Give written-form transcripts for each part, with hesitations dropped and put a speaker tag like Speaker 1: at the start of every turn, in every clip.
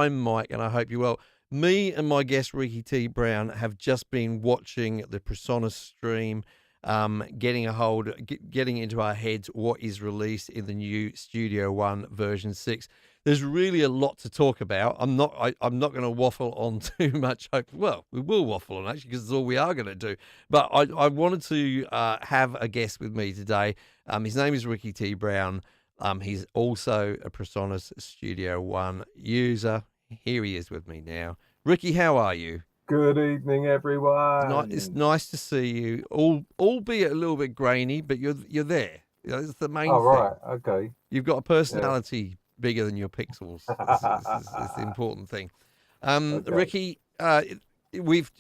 Speaker 1: I'm Mike, and I hope you're well. Me and my guest, Ricky T. Brown, have just been watching the Presonus stream, getting into our heads what is released in the new Studio One version 6. There's really a lot to talk about. I'm not going to waffle on too much. Well, we will waffle on, actually, because it's all we are going to do. But I wanted to have a guest with me today. His name is Ricky T. Brown. He's also a Presonus Studio One user. Here he is with me now. Ricky, how are you?
Speaker 2: Good evening, everyone.
Speaker 1: It's nice to see you. Albeit a little bit grainy, but you're there. That's the main
Speaker 2: Oh,
Speaker 1: thing.
Speaker 2: right. Okay.
Speaker 1: You've got a
Speaker 2: Yeah.
Speaker 1: personality bigger than your pixels. It's the important thing.
Speaker 2: Okay.
Speaker 1: Ricky, we've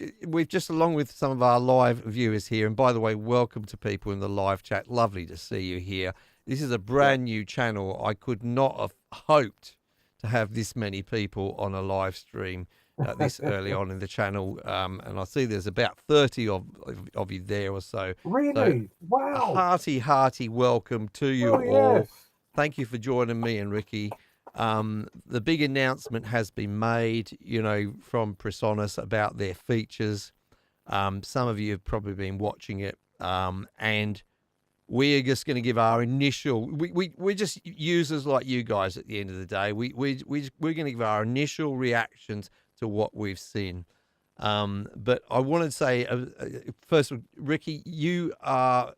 Speaker 1: just, along with some of our live viewers here, and by the way, welcome to people in the live chat. Lovely to see you here. This is a brand new channel. I could not have hoped to have this many people on a live stream this early on in the channel. And I see there's about 30 of you there or so. So
Speaker 2: Really?
Speaker 1: a
Speaker 2: Wow.
Speaker 1: hearty welcome to you
Speaker 2: Oh,
Speaker 1: all.
Speaker 2: yes.
Speaker 1: Thank you for joining me and Ricky. The big announcement has been made, from Presonus about their features. Some of you have probably been watching it, and we're just going to give our initial. We're just users like you guys at the end of the day. We're going to give our initial reactions to what we've seen. But I want to say first, Ricky, you are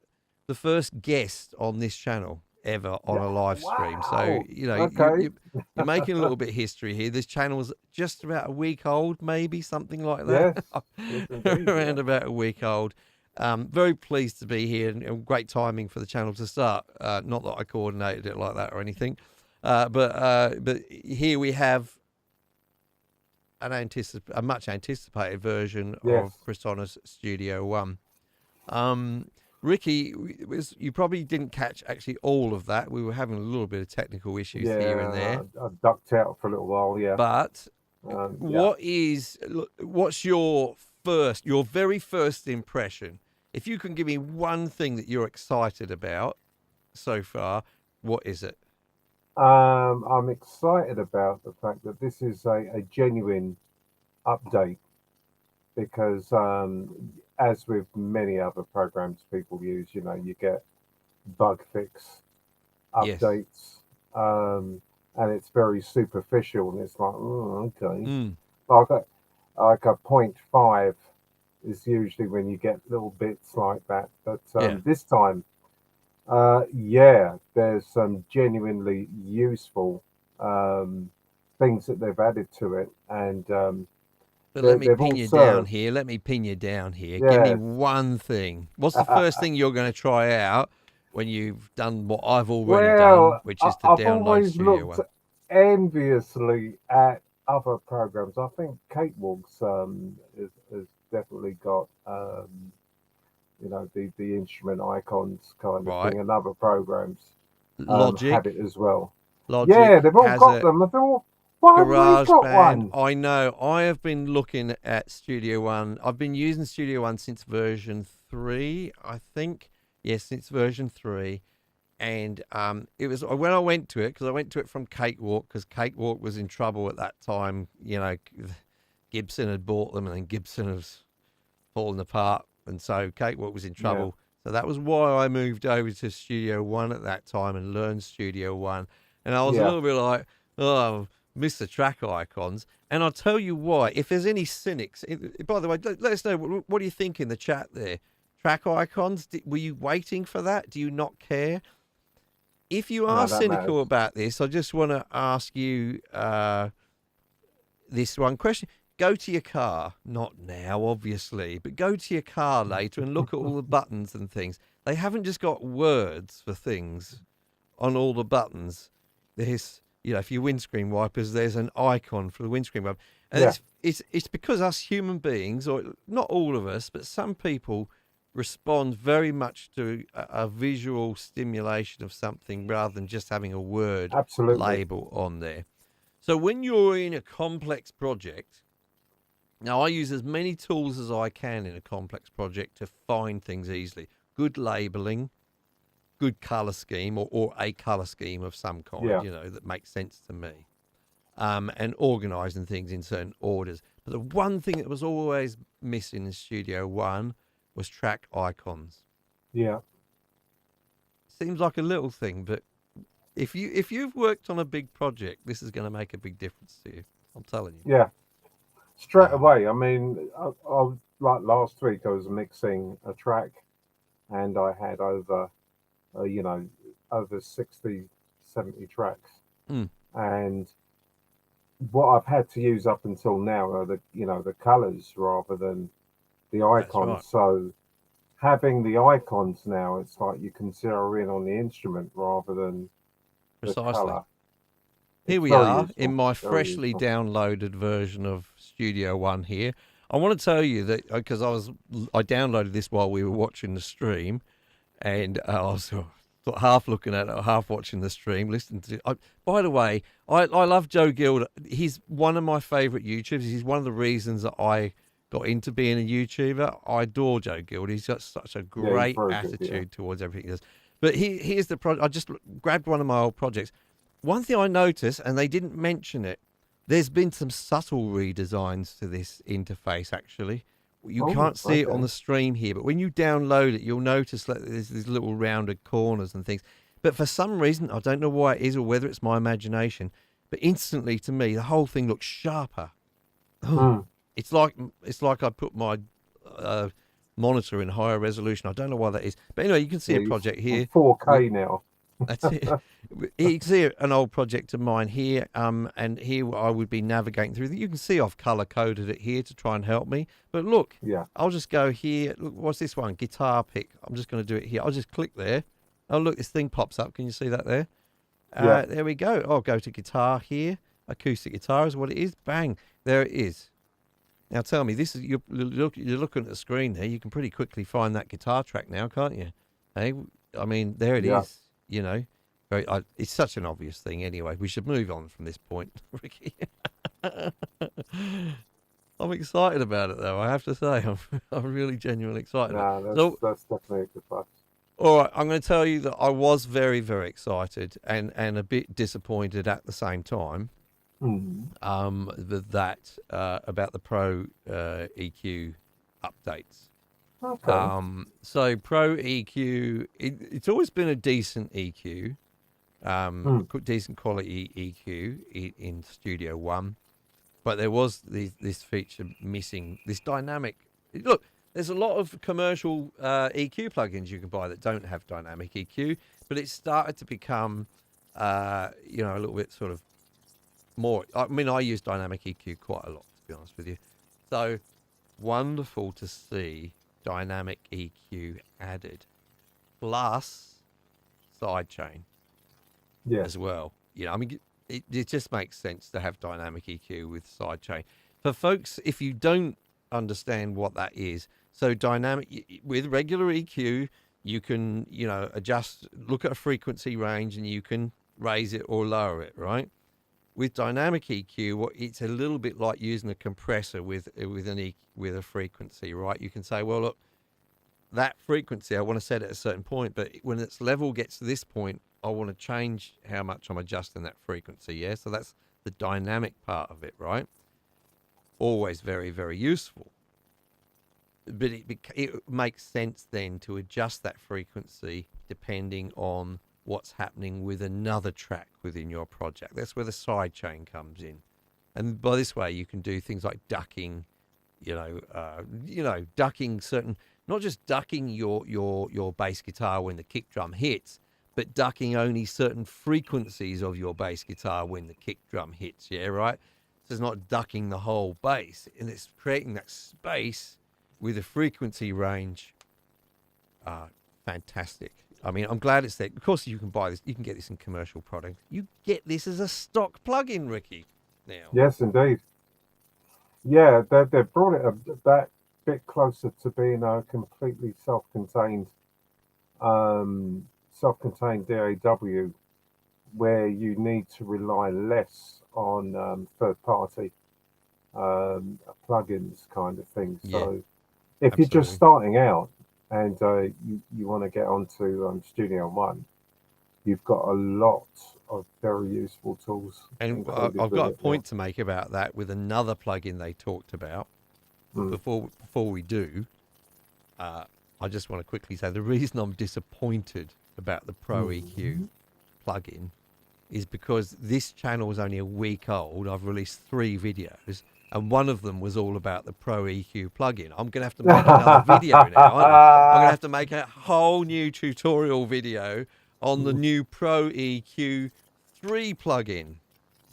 Speaker 1: the first guest on this channel ever on a live stream. So,
Speaker 2: Wow. Okay.
Speaker 1: you're making a little bit of history here. This channel's just about a week old, maybe something like that.
Speaker 2: Yes. Yes, indeed. Yeah.
Speaker 1: Around about a week old. Very pleased to be here, and great timing for the channel to start. Not that I coordinated it like that or anything. But here we have a much anticipated version
Speaker 2: Yes.
Speaker 1: of Presonus Studio One. Ricky, you probably didn't catch actually all of that. We were having a little bit of technical issues here and there.
Speaker 2: I ducked out for a little while. Yeah.
Speaker 1: But
Speaker 2: Yeah.
Speaker 1: what's your very first impression? If you can give me one thing that you're excited about so far, what is it?
Speaker 2: I'm excited about the fact that this is a genuine update because, as with many other programs people use, you get bug fix
Speaker 1: Yes.
Speaker 2: updates, and it's very superficial, and it's like, oh, okay.
Speaker 1: Mm.
Speaker 2: Like a 0.5 is usually when you get little bits like that. But this time, there's some genuinely useful things that they've added to it, and
Speaker 1: But let me
Speaker 2: they've
Speaker 1: pin
Speaker 2: all
Speaker 1: you down
Speaker 2: served.
Speaker 1: here. Let me pin you down here. Give me
Speaker 2: Yes.
Speaker 1: one thing. What's the first thing you're going to try out when you've done what I've already done,
Speaker 2: Well,
Speaker 1: which is to
Speaker 2: I've
Speaker 1: download
Speaker 2: always
Speaker 1: Studio
Speaker 2: looked
Speaker 1: One?
Speaker 2: enviously at other programs. I think Cakewalks has definitely got the instrument icons kind of
Speaker 1: Right.
Speaker 2: thing, and other programs
Speaker 1: Logic.
Speaker 2: have it as well.
Speaker 1: Logic
Speaker 2: Yeah, they've all
Speaker 1: has
Speaker 2: got
Speaker 1: a
Speaker 2: them. I thought, why haven't we
Speaker 1: Garage
Speaker 2: got
Speaker 1: Band.
Speaker 2: one?
Speaker 1: I know. I have been looking at Studio One. I've been using Studio One since version 3, I think. Yes, since version 3. And it was when I went to it, because I went to it from Cakewalk, because Cakewalk was in trouble at that time. Gibson had bought them, and then Gibson has fallen apart, and so Cakewalk was in trouble. So that was why I moved over to Studio One at that time and learned Studio One. And I was a
Speaker 2: Yeah.
Speaker 1: little bit like, oh, miss the track icons. And I'll tell you why. If there's any cynics, by the way, let us know, what do you think in the chat there? Track icons, were you waiting for that? Do you not care? If you are
Speaker 2: No, that
Speaker 1: cynical
Speaker 2: matters.
Speaker 1: about this, I just want to ask you this one question. Go to your car, not now, obviously, but go to your car later and look at all the buttons and things. They haven't just got words for things on all the buttons. There's, for your windscreen wipers, there's an icon for the windscreen wiper. And
Speaker 2: Yeah.
Speaker 1: it's because us human beings, or not all of us, but some people respond very much to a visual stimulation of something rather than just having a word
Speaker 2: Absolutely.
Speaker 1: label on there. So when you're in a complex project, now I use as many tools as I can in a complex project to find things easily. Good labeling, good color scheme, or a color scheme of some kind,
Speaker 2: Yeah.
Speaker 1: that makes sense to me. and organising things in certain orders. But the one thing that was always missing in Studio One was track icons.
Speaker 2: Yeah.
Speaker 1: Seems like a little thing, but if you've worked on a big project, this is going to make a big difference to you. I'm telling you.
Speaker 2: Yeah. Straight away. I mean, I like last week I was mixing a track, and I had over, over 60, 70 tracks,
Speaker 1: Mm.
Speaker 2: and what I've had to use up until now are the colors rather than the icons.
Speaker 1: Right.
Speaker 2: So having the icons now, it's like you can zero in on the instrument rather than the color.
Speaker 1: Here we are in my freshly downloaded version of Studio One here. I want to tell you that because I downloaded this while we were watching the stream, and I was half looking at it, half watching the stream, listening to it. By the way, I love Joe Guild. He's one of my favourite YouTubers. He's one of the reasons that I got into being a YouTuber. I adore Joe Guild. He's got such a great attitude towards everything he does. But here's the project. I just grabbed one of my old projects. One thing I noticed, and they didn't mention it, there's been some subtle redesigns to this interface, actually. You can't see it on the stream here, but when you download it, you'll notice that there's these little rounded corners and things. But for some reason, I don't know why it is or whether it's my imagination, but instantly to me, the whole thing looks sharper. It's like I put my monitor in higher resolution. I don't know why that is. But anyway, you can see a project here.
Speaker 2: 4K now.
Speaker 1: That's it. You can see an old project of mine here, and here I would be navigating through. You can see I've color coded it here to try and help me. But look, I'll just go here. Look, what's this one? Guitar pick. I'm just going to do it here. I'll just click there. Oh, look, this thing pops up. Can you see that there? There we go. I'll go to guitar here. Acoustic guitar is what it is. Bang. There it is. Now tell me, this is you're looking at the screen there. You can pretty quickly find that guitar track now, can't you? Hey, I mean, there it is. You know, it's such an obvious thing. Anyway, we should move on from this point, Ricky. I'm excited about it, though. I have to say, I'm really genuinely excited.
Speaker 2: That's definitely a good part.
Speaker 1: All right, I'm going to tell you that I was very, very excited and a bit disappointed at the same time. About the Pro EQ updates.
Speaker 2: Okay.
Speaker 1: So Pro EQ, it's always been a decent EQ, decent quality EQ in Studio One, but there was this feature missing, this dynamic. Look, there's a lot of commercial EQ plugins you can buy that don't have dynamic EQ, but it started to become, a little bit sort of more. I mean, I use dynamic EQ quite a lot, to be honest with you. So wonderful to see dynamic EQ added, plus sidechain as well. I mean, it just makes sense to have dynamic EQ with sidechain. For folks, if you don't understand what that is, so dynamic with regular EQ, you can adjust, look at a frequency range, and you can raise it or lower it, right? With dynamic EQ, it's a little bit like using a compressor with a frequency, right? You can say, well, look, that frequency, I want to set it at a certain point, but when its level gets to this point, I want to change how much I'm adjusting that frequency, yeah? So that's the dynamic part of it, right? Always very, very useful. But it makes sense then to adjust that frequency depending on what's happening with another track within your project. That's where the sidechain comes in. And by this way, you can do things like ducking, ducking certain, not just ducking your bass guitar when the kick drum hits, but ducking only certain frequencies of your bass guitar when the kick drum hits, yeah, right? So it's not ducking the whole bass, and it's creating that space with a frequency range. Fantastic. I mean, I'm glad it's there. Of course, you can buy this. You can get this in commercial products. You get this as a stock plug-in, Ricky, now.
Speaker 2: Yes, indeed. Yeah, they've brought it that bit closer to being a completely self-contained DAW, where you need to rely less on third-party plugins kind of thing. So if you're just starting out and you want to get onto Studio One, you've got a lot of very useful tools
Speaker 1: And
Speaker 2: included
Speaker 1: I've
Speaker 2: with
Speaker 1: got a
Speaker 2: it. Yeah.
Speaker 1: point to make about that with another plugin they talked about. But
Speaker 2: Mm.
Speaker 1: before we do, I just want to quickly say the reason I'm disappointed about the Pro EQ plugin is because this channel is only a week old. I've released 3 videos, and one of them was all about the Pro EQ plugin. I'm going to have to make another video now, aren't I? I'm going to have to make a whole new tutorial video on the new Pro EQ 3 plugin.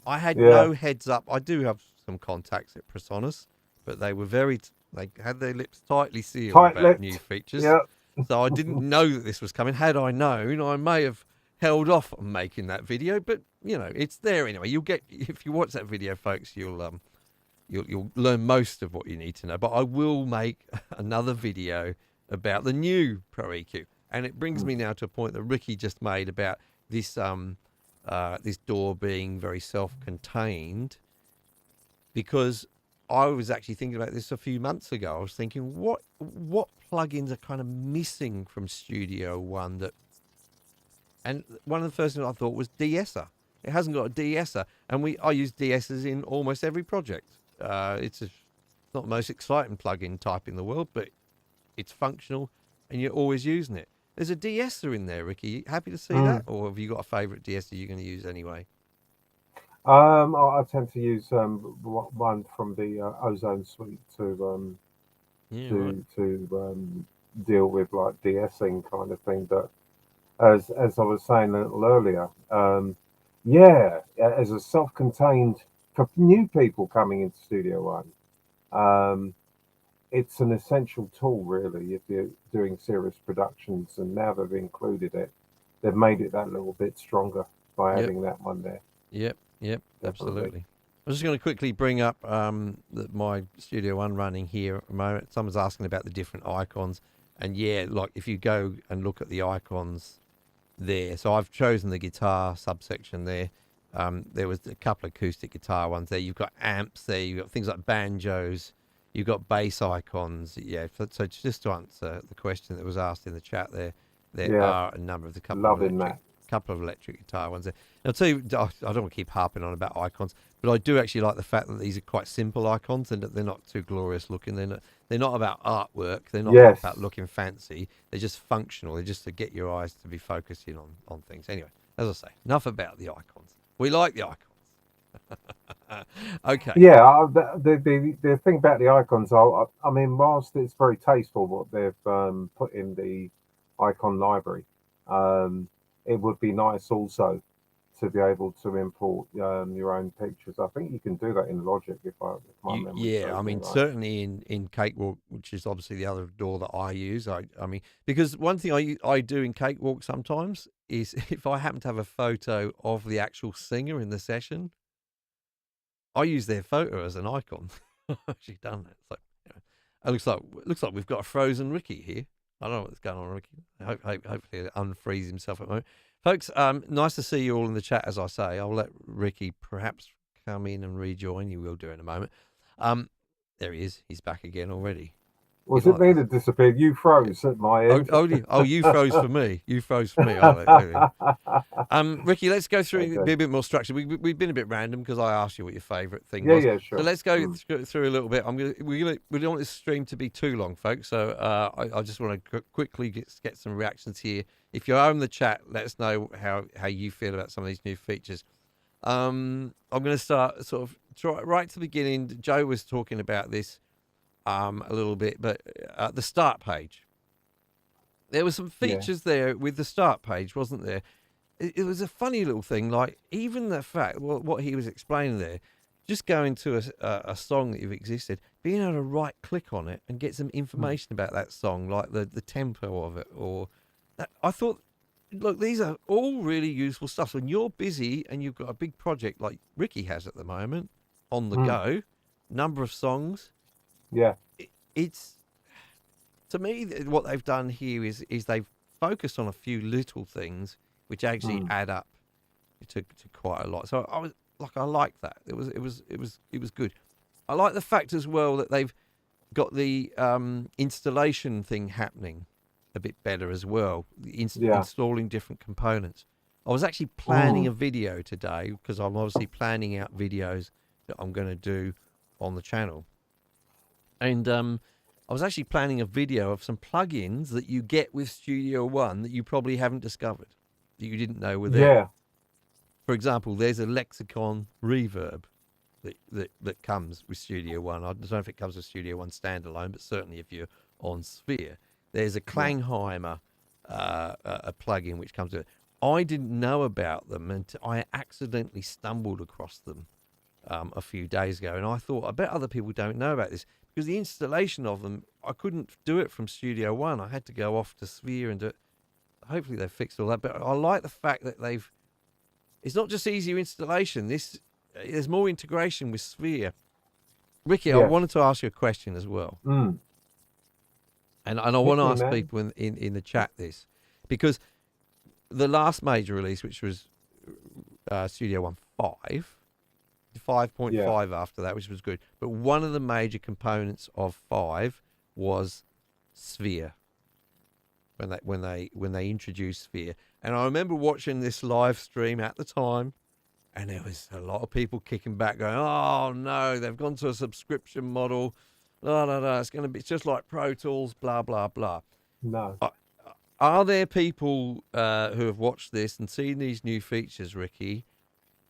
Speaker 1: I had
Speaker 2: Yeah.
Speaker 1: no heads up. I do have some contacts at Presonus, but they were they had their lips tightly sealed about new
Speaker 2: Tight-lipped.
Speaker 1: features.
Speaker 2: Yeah.
Speaker 1: So I didn't know that this was coming. Had I known, I may have held off on making that video, but you know, it's there anyway. You'll get, if you watch that video, folks, you'll learn most of what you need to know. But I will make another video about the new Pro EQ. And it brings me now to a point that Ricky just made about this this door being very self-contained, because I was actually thinking about this a few months ago. I was thinking, what plugins are kind of missing from Studio One and one of the first things I thought was de-esser. It hasn't got a de-esser, and I use de-essers in almost every project. It's not the most exciting plugin type in the world, but it's functional, and you're always using it. There's a de-esser in there, Ricky. Happy to see that, or have you got a favourite de-esser you're going to use anyway?
Speaker 2: I tend to use one from the Ozone Suite to deal with like de-essing kind of thing. But as I was saying a little earlier, as a self-contained for new people coming into Studio One, it's an essential tool really if you're doing serious productions. And now they've included it, they've made it that little bit stronger by adding that one there.
Speaker 1: Yep, absolutely. I'm just going to quickly bring up my Studio One running here at the moment. Someone's asking about the different icons. And yeah, like if you go and look at the icons there. So I've chosen the guitar subsection there. There was a couple of acoustic guitar ones there. You've got amps there. You've got things like banjos. You've got bass icons. Yeah, so just to answer the question that was asked in the chat there are a number of the couple of electric guitar ones there. And I'll tell you, I don't want to keep harping on about icons, but I do actually like the fact that these are quite simple icons and that they're not too glorious looking. They're not about artwork. They're not about looking fancy. They're just functional. They're just to get your eyes to be focusing on things. Anyway, as I say, enough about the icons. We like the icons. Okay.
Speaker 2: Yeah, the thing about the icons, I mean, whilst it's very tasteful what they've put in the icon library, it would be nice also to be able to import your own pictures. I think you can do that in Logic if my memory serves
Speaker 1: I mean,
Speaker 2: me right.
Speaker 1: certainly in Cakewalk, which is obviously the other door that I use. I mean, because one thing I do in Cakewalk sometimes is if I happen to have a photo of the actual singer in the session, I use their photo as an icon. I've actually done that. So it looks like we've got a frozen Ricky here. I don't know what's going on, Ricky. Hopefully he'll unfreeze himself at the moment. Folks, nice to see you all in the chat, as I say. I'll let Ricky perhaps come in and rejoin. You will do in a moment. There he is. He's back again already.
Speaker 2: Was it me that disappeared? You froze at my end.
Speaker 1: You froze for me. You froze for me. Ricky, let's go through be a bit more structured. We've been a bit random because I asked you what your favourite thing was.
Speaker 2: Yeah, sure.
Speaker 1: So let's go through a little bit. We don't want this stream to be too long, folks. So I just want to quickly get some reactions here. If you're in the chat, let us know how you feel about some of these new features. I'm going to start sort of right to the beginning. Joe was talking about this a little bit, but the start page. There were some features there with the start page, wasn't there? It was a funny little thing, like even the fact, what he was explaining there, just going to a song that you've existed, being able to right click on it and get some information about that song, like the tempo of it, or that. I thought, look, these are all really useful stuff. So when you're busy and you've got a big project like Ricky has at the moment on the go, number of songs.
Speaker 2: Yeah.
Speaker 1: It's, to me, what they've done here is they've focused on a few little things which actually add up to quite a lot. So I like that. It was good. I like the fact as well that they've got the installation thing happening a bit better as well. Installing different components. I was actually planning a video today because I'm obviously planning out videos that I'm going to do on the channel. And I was actually planning a video of some plugins that you get with Studio One that you probably haven't discovered, that you didn't know were there.
Speaker 2: Yeah.
Speaker 1: For example, there's a lexicon reverb that comes with Studio One. I don't know if it comes with Studio One standalone, but certainly if you're on Sphere. There's a Klangheimer a plugin which comes with it. I didn't know about them until I accidentally stumbled across them a few days ago, and I thought, I bet other people don't know about this, because the installation of them, I couldn't do it from Studio One. I had to go off to Sphere and do it. Hopefully they've fixed all that, but I like the fact that it's not just easier installation. There's more integration with Sphere. Ricky, I wanted to ask you a question as well. And I want to ask people in the chat this, because the last major release, which was Studio One 5.5 after that, which was good. But one of the major components of 5 was Sphere. When they introduced Sphere, and I remember watching this live stream at the time, and there was a lot of people kicking back, going, "Oh no, they've gone to a subscription model. It's going to be just like Pro Tools, blah blah blah."
Speaker 2: No.
Speaker 1: Are there people who have watched this and seen these new features, Ricky,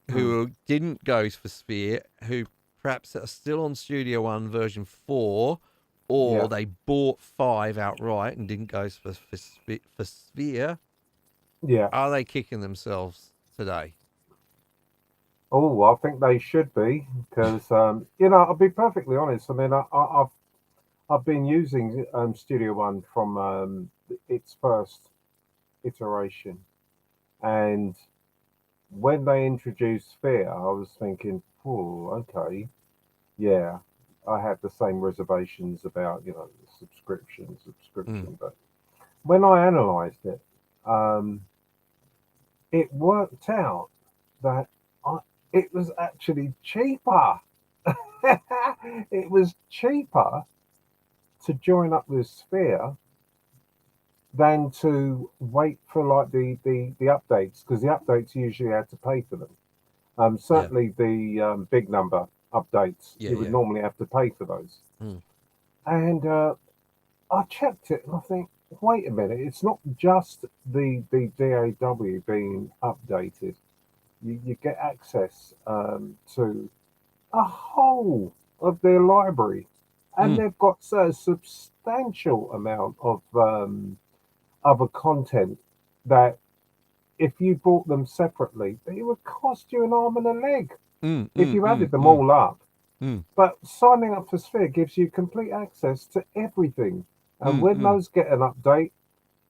Speaker 1: who didn't go for Sphere, who perhaps are still on Studio One version 4? Or they bought 5 outright and didn't go for Sphere?
Speaker 2: Yeah.
Speaker 1: Are they kicking themselves today?
Speaker 2: Oh, I think they should be, because I'll be perfectly honest. I mean, I've been using Studio One from its first iteration, and when they introduced Sphere, I was thinking, oh, okay, yeah. I had the same reservations about, subscription. But when I analysed it, it worked out that it was actually cheaper. It was cheaper to join up with Sphere than to wait for like the updates, because the updates usually had to pay for them. Certainly the big number updates, you would normally have to pay for those. And I checked it and I think, wait a minute, it's not just the DAW being updated. You get access to a whole of their library, and they've got a substantial amount of other content that if you bought them separately, it would cost you an arm and a leg if you added them all up. But signing up for Sphere gives you complete access to everything. And when those get an update,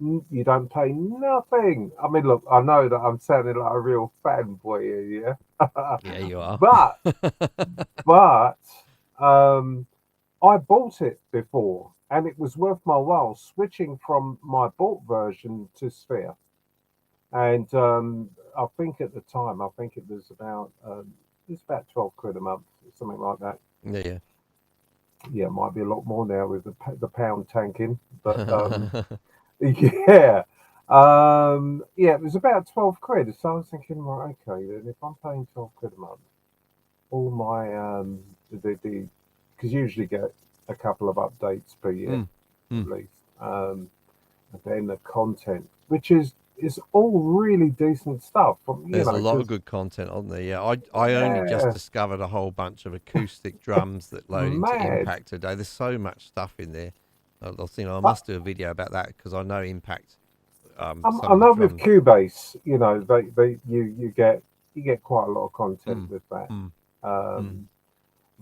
Speaker 2: you don't pay nothing. I mean, look, I know that I'm sounding like a real fanboy here, yeah?
Speaker 1: Yeah, you are.
Speaker 2: But I bought it before, and it was worth my while switching from my bought version to Sphere. And I think at the time, it was about 12 quid a month, something like that.
Speaker 1: Yeah.
Speaker 2: Yeah, it might be a lot more now with the pound tanking, but yeah. It was about 12 quid. So I was thinking, right, okay, then if I'm paying 12 quid a month, all my because you usually get a couple of updates per year at least, and then the content, which is all really decent stuff.
Speaker 1: There's a lot of good content on there. Yeah, I only just discovered a whole bunch of acoustic drums that load into Impact today. There's so much stuff in there. I must do a video about that, because I know Impact.
Speaker 2: I know with Cubase, you get quite a lot of content with that.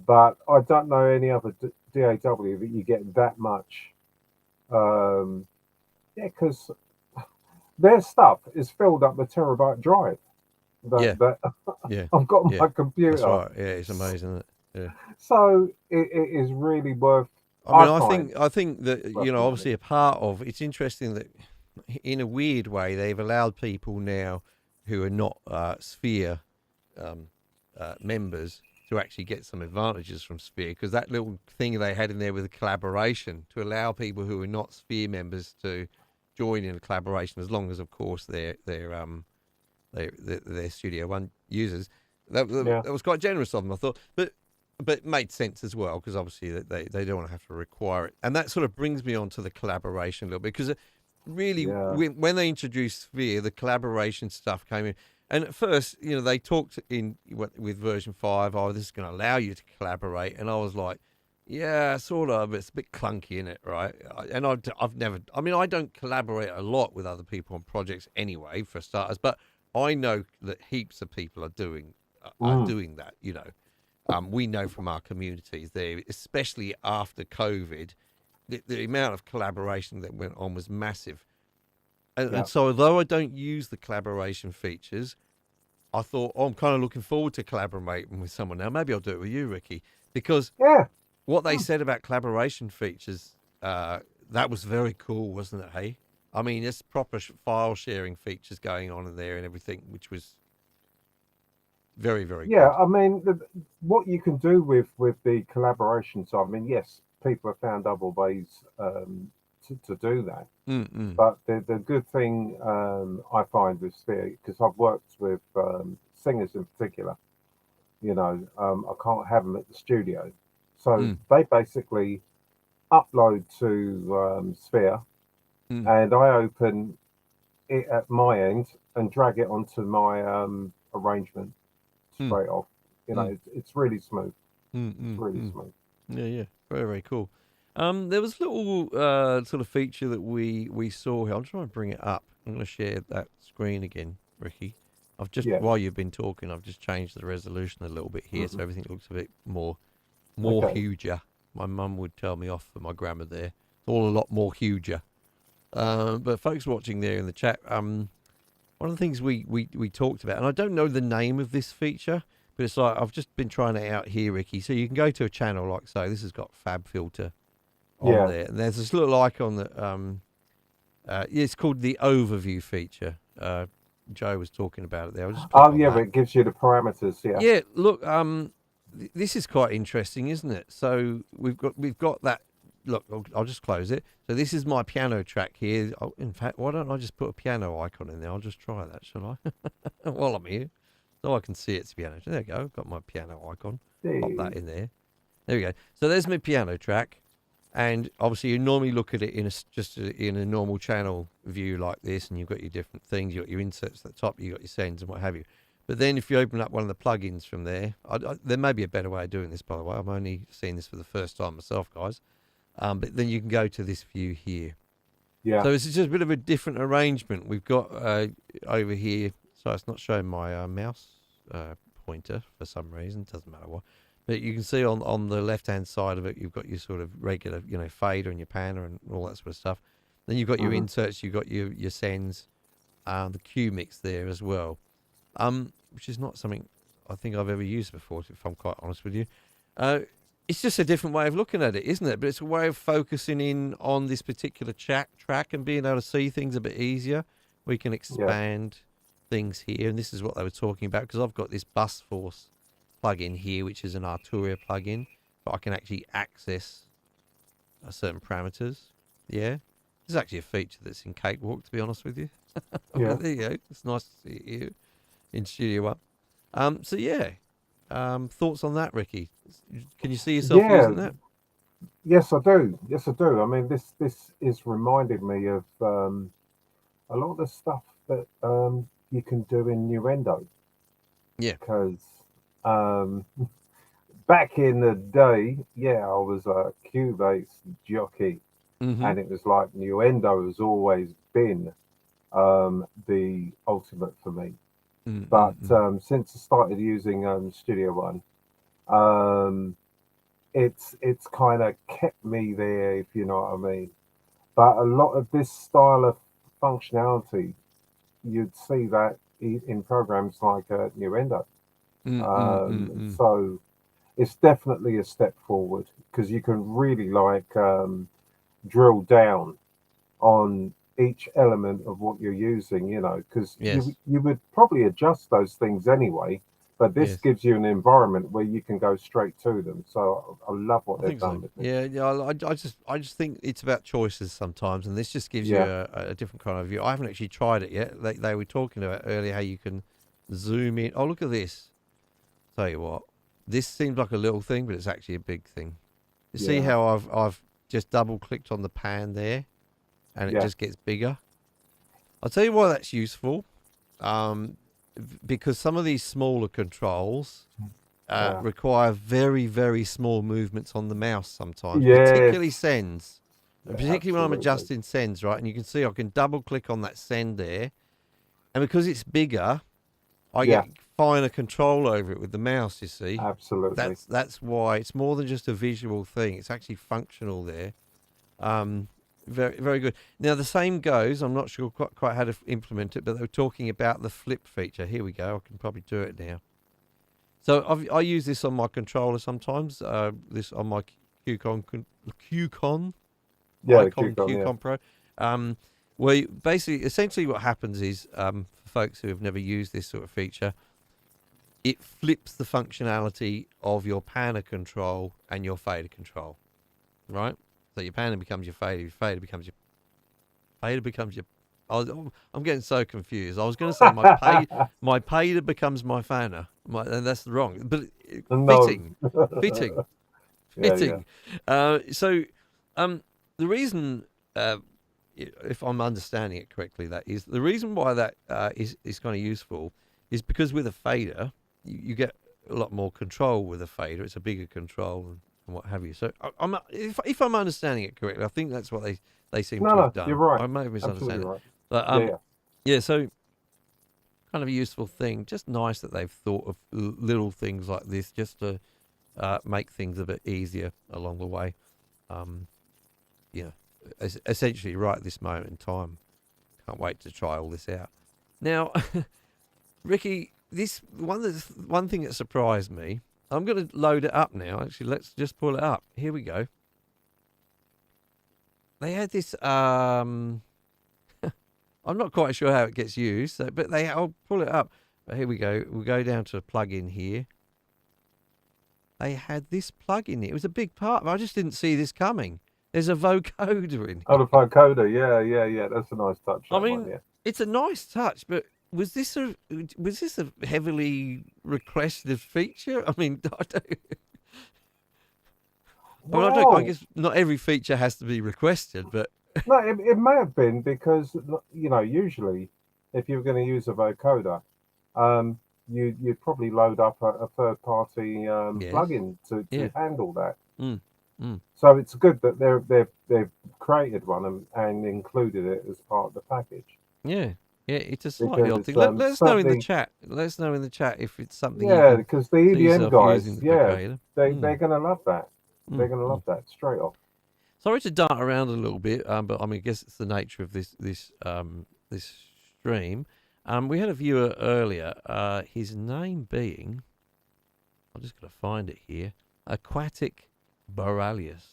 Speaker 2: But I don't know any other DAW that you get that much. Because their stuff is filled up a terabyte drive. I've got on my computer.
Speaker 1: That's right. Yeah, it's amazing, isn't it? Yeah.
Speaker 2: So it is really worth.
Speaker 1: I think that obviously a part of it's interesting that in a weird way they've allowed people now who are not Sphere members to actually get some advantages from Sphere, because that little thing they had in there with the collaboration to allow people who are not Sphere members to join in a collaboration, as long as of course they're their Studio One users. That
Speaker 2: Yeah.
Speaker 1: was quite generous of them, I thought, but it made sense as well because obviously they don't want to have to require it, and that sort of brings me on to the collaboration a little bit because really
Speaker 2: Yeah.
Speaker 1: when they introduced Sphere, the collaboration stuff came in. And at first, they talked with version 5, oh, this is going to allow you to collaborate. And I was like, yeah, sort of, but it's a bit clunky, isn't it, right? And I've never, I mean, I don't collaborate a lot with other people on projects anyway, for starters, but I know that heaps of people are doing that, we know from our communities there, especially after COVID, the amount of collaboration that went on was massive. And so although I don't use the collaboration features, I thought, I'm kind of looking forward to collaborating with someone now. Maybe I'll do it with you, Ricky, because what they said about collaboration features, that was very cool, wasn't it, hey? I mean, there's proper file sharing features going on in there and everything, which was very, very good.
Speaker 2: I mean, what you can do with the collaboration side, I mean, yes, people have found other ways to do that. But the good thing I find with Sphere, because I've worked with singers in particular, I can't have them at the studio. So they basically upload to Sphere and I open it at my end and drag it onto my arrangement straight off. It's really smooth. It's really smooth.
Speaker 1: Yeah. Very, very cool. There was a little sort of feature that we saw here. I'm trying to bring it up. I'm going to share that screen again, Ricky. I've just while you've been talking, I've just changed the resolution a little bit here, so everything looks a bit more huger. My mum would tell me off for my grammar there. It's all a lot more huger. But folks watching there in the chat, one of the things we talked about, and I don't know the name of this feature, but it's like I've just been trying it out here, Ricky. So you can go to a channel like so. This has got Fab Filter on there, and there's this little icon that it's called the overview feature. Joe was talking about it there. I'll just click on that.
Speaker 2: But it gives you the parameters.
Speaker 1: Yeah, look, this is quite interesting, isn't it? So we've got that. Look, I'll just close it. So this is my piano track here. Oh, in fact, why don't I just put a piano icon in there? I'll just try that, shall I? While I'm here, so I can see it's piano. There you go. I've got my piano icon. Pop that in there. There we go. So there's my piano track. And obviously, you normally look at it in a normal channel view like this, and you've got your different things. You've got your inserts at the top, you've got your sends and what have you. But then if you open up one of the plugins from there, there may be a better way of doing this, by the way. I'm only seeing this for the first time myself, guys. But then you can go to this view here.
Speaker 2: Yeah.
Speaker 1: So it's just a bit of a different arrangement. We've got over here, so it's not showing my mouse pointer for some reason. Doesn't matter what. But you can see on the left-hand side of it, you've got your sort of regular, fader and your panner and all that sort of stuff. Then you've got your inserts, you've got your sends, the Q mix there as well, which is not something I think I've ever used before, if I'm quite honest with you. It's just a different way of looking at it, isn't it? But it's a way of focusing in on this particular track and being able to see things a bit easier. We can expand things here, and this is what they were talking about, because I've got this Bus Force plugin here, which is an Arturia plugin, but I can actually access certain parameters. Yeah, this is actually a feature that's in Cakewalk, to be honest with you. There you go. It's nice to see it here in Studio One. So yeah, thoughts on that, Ricky? Can you see yourself using that?
Speaker 2: Yes, I do. I mean, this is reminding me of a lot of the stuff that you can do in Nuendo.
Speaker 1: Yeah.
Speaker 2: Because back in the day, I was a Cubase jockey, and it was like Nuendo has always been the ultimate for me. But since I started using Studio One, it's kind of kept me there, if you know what I mean. But a lot of this style of functionality, you'd see that in programs like Nuendo. So it's definitely a step forward, because you can really drill down on each element of what you're using, because you would probably adjust those things anyway, But this
Speaker 1: Yes.
Speaker 2: gives you an environment where you can go straight to them. So I love what
Speaker 1: I
Speaker 2: they've
Speaker 1: think so.
Speaker 2: done with this.
Speaker 1: Yeah, yeah. I just think it's about choices sometimes, and this just gives you
Speaker 2: Yeah,
Speaker 1: a different kind of view. I haven't actually tried it yet. They were talking about earlier how you can zoom in. Oh, look at this. Tell you what, this seems like a little thing, but it's actually a big thing. You see
Speaker 2: yeah,
Speaker 1: how I've just double clicked on the pan there, and it
Speaker 2: yeah,
Speaker 1: just gets bigger. I'll tell you why that's useful. Um, because some of these smaller controls
Speaker 2: yeah.
Speaker 1: require very, very small movements on the mouse sometimes, particularly
Speaker 2: Yes,
Speaker 1: sends. And
Speaker 2: yeah,
Speaker 1: particularly when I'm
Speaker 2: absolutely.
Speaker 1: adjusting sends, right? And you can see I can double click on that send there. And because it's bigger, I
Speaker 2: Yeah,
Speaker 1: get finer control over it with the mouse, you see.
Speaker 2: absolutely.
Speaker 1: That's why it's more than just a visual thing. It's actually functional there. Um, very, very good. Now, the same goes, I'm not sure quite how to implement it, but they were talking about the flip feature. Here we go. I can probably do it now. So I use this on my controller sometimes. This on my Qcon
Speaker 2: Yeah, the
Speaker 1: Icon
Speaker 2: coupon. Yeah,
Speaker 1: Qcon Pro. Where basically, essentially, what happens is, for folks who have never used this sort of feature, it flips the functionality of your panner control and your fader control, right? So your panner becomes your fader becomes your fader becomes your. I'm getting so confused. I was going to say my fader becomes my fanner, and that's wrong. But
Speaker 2: no.
Speaker 1: fitting, fitting,
Speaker 2: Yeah, yeah.
Speaker 1: fitting. So, the reason, if I'm understanding it correctly, that is the reason why that is kind of useful is because with a fader, you get a lot more control with a fader. It's a bigger control and what have you. So, if I'm understanding it correctly, I think that's what they seem
Speaker 2: No,
Speaker 1: to have
Speaker 2: no, you're
Speaker 1: done.
Speaker 2: right.
Speaker 1: I may have
Speaker 2: Absolutely
Speaker 1: misunderstood it,
Speaker 2: right.
Speaker 1: but
Speaker 2: Yeah, yeah.
Speaker 1: yeah. So kind of a useful thing. Just nice that they've thought of little things like this just to make things a bit easier along the way. Um, you know, essentially right at this moment in time. Can't wait to try all this out. Now, Ricky, this one thing that surprised me. I'm going to load it up now. Actually, let's just pull it up. Here we go. They had this. I'm not quite sure how it gets used, so, but I'll pull it up. But here we go. We'll go down to a plug-in here. They had this plug-in. It was a big part. I just didn't see this coming. There's a vocoder in
Speaker 2: Oh, the
Speaker 1: here.
Speaker 2: vocoder. Yeah, yeah, yeah. That's a nice touch.
Speaker 1: I
Speaker 2: That one.
Speaker 1: mean,
Speaker 2: Yeah.
Speaker 1: it's a nice touch, but was this a heavily requested feature? I mean, I
Speaker 2: Well,
Speaker 1: guess not every feature has to be requested, but
Speaker 2: no, it may have been because usually if you were going to use a vocoder, you'd probably load up a third party
Speaker 1: yes,
Speaker 2: plugin to
Speaker 1: yeah,
Speaker 2: handle that.
Speaker 1: mm, mm,
Speaker 2: So it's good that they've created one and included it as part of the package
Speaker 1: yeah, yeah. It's a slightly odd
Speaker 2: because
Speaker 1: thing. Let us know in the
Speaker 2: certainly,
Speaker 1: chat. Let us know in the chat if it's something you
Speaker 2: yeah,
Speaker 1: can
Speaker 2: because the
Speaker 1: see
Speaker 2: EDM
Speaker 1: yourself using
Speaker 2: guys,
Speaker 1: the
Speaker 2: yeah,
Speaker 1: vocoder.
Speaker 2: they're gonna love that. They're
Speaker 1: Mm,
Speaker 2: gonna love
Speaker 1: mm.
Speaker 2: that straight off.
Speaker 1: Sorry to dart around a little bit, but I mean, I guess it's the nature of this stream. We had a viewer earlier. His name being, I'm just going to find it here, Aquatic Boralius.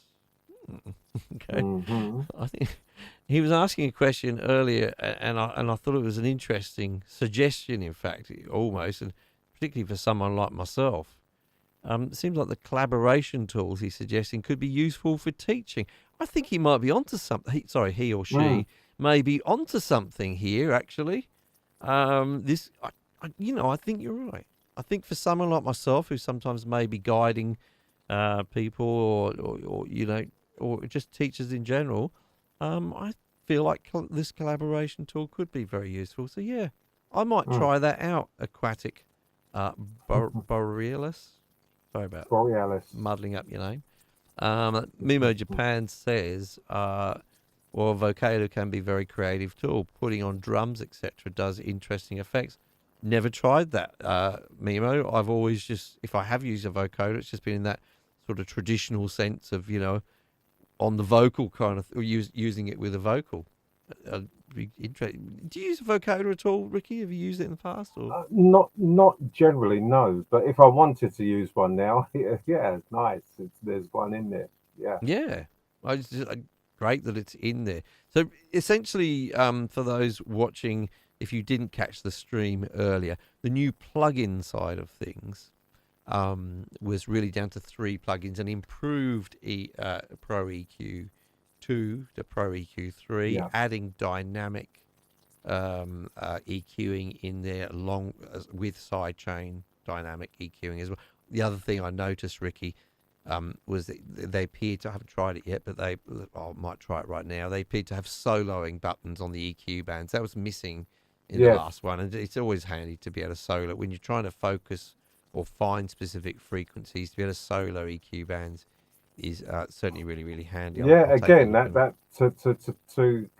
Speaker 1: Okay,
Speaker 2: Hmm.
Speaker 1: I think he was asking a question earlier, and I thought it was an interesting suggestion. In fact, almost, and particularly for someone like myself. It seems like the collaboration tools he's suggesting could be useful for teaching. I think he might be onto something. He or
Speaker 2: Mm.
Speaker 1: she may be onto something here. Actually, I think you're right. I think for someone like myself, who sometimes may be guiding people, or just teachers in general, I feel like this collaboration tool could be very useful. So yeah, I might
Speaker 2: Mm.
Speaker 1: try that out. Aquatic Borealis. Sorry about
Speaker 2: Borealis.
Speaker 1: muddling up your name. Mimo Japan says, well, vocoder can be a very creative tool. Putting on drums, etc., does interesting effects. Never tried that, Mimo. I've always if I have used a vocoder, it's just been in that sort of traditional sense of, on the vocal kind of, or using it with a vocal. Be interesting. Do you use a vocoder at all, Ricky? Have you used it in the past, or?
Speaker 2: Not generally, no. But if I wanted to use one now, yeah, nice. There's one in there. Yeah.
Speaker 1: Yeah, great that it's in there. So essentially, for those watching if you didn't catch the stream earlier, the new plugin side of things was really down to 3 plugins, and improved Pro EQ 2 to Pro EQ 3,
Speaker 2: Yeah.
Speaker 1: adding dynamic EQing in there along with sidechain dynamic EQing as well. The other thing I noticed, Ricky, was that they appeared to, I haven't tried it yet, but I might try it right now. They appeared to have soloing buttons on the EQ bands. That was missing in the
Speaker 2: Yes.
Speaker 1: last one, and it's always handy to be able to solo when you're trying to focus or find specific frequencies. To be able to solo EQ bands is certainly really, really handy.
Speaker 2: Yeah.
Speaker 1: I'll take a
Speaker 2: Again,
Speaker 1: look at it.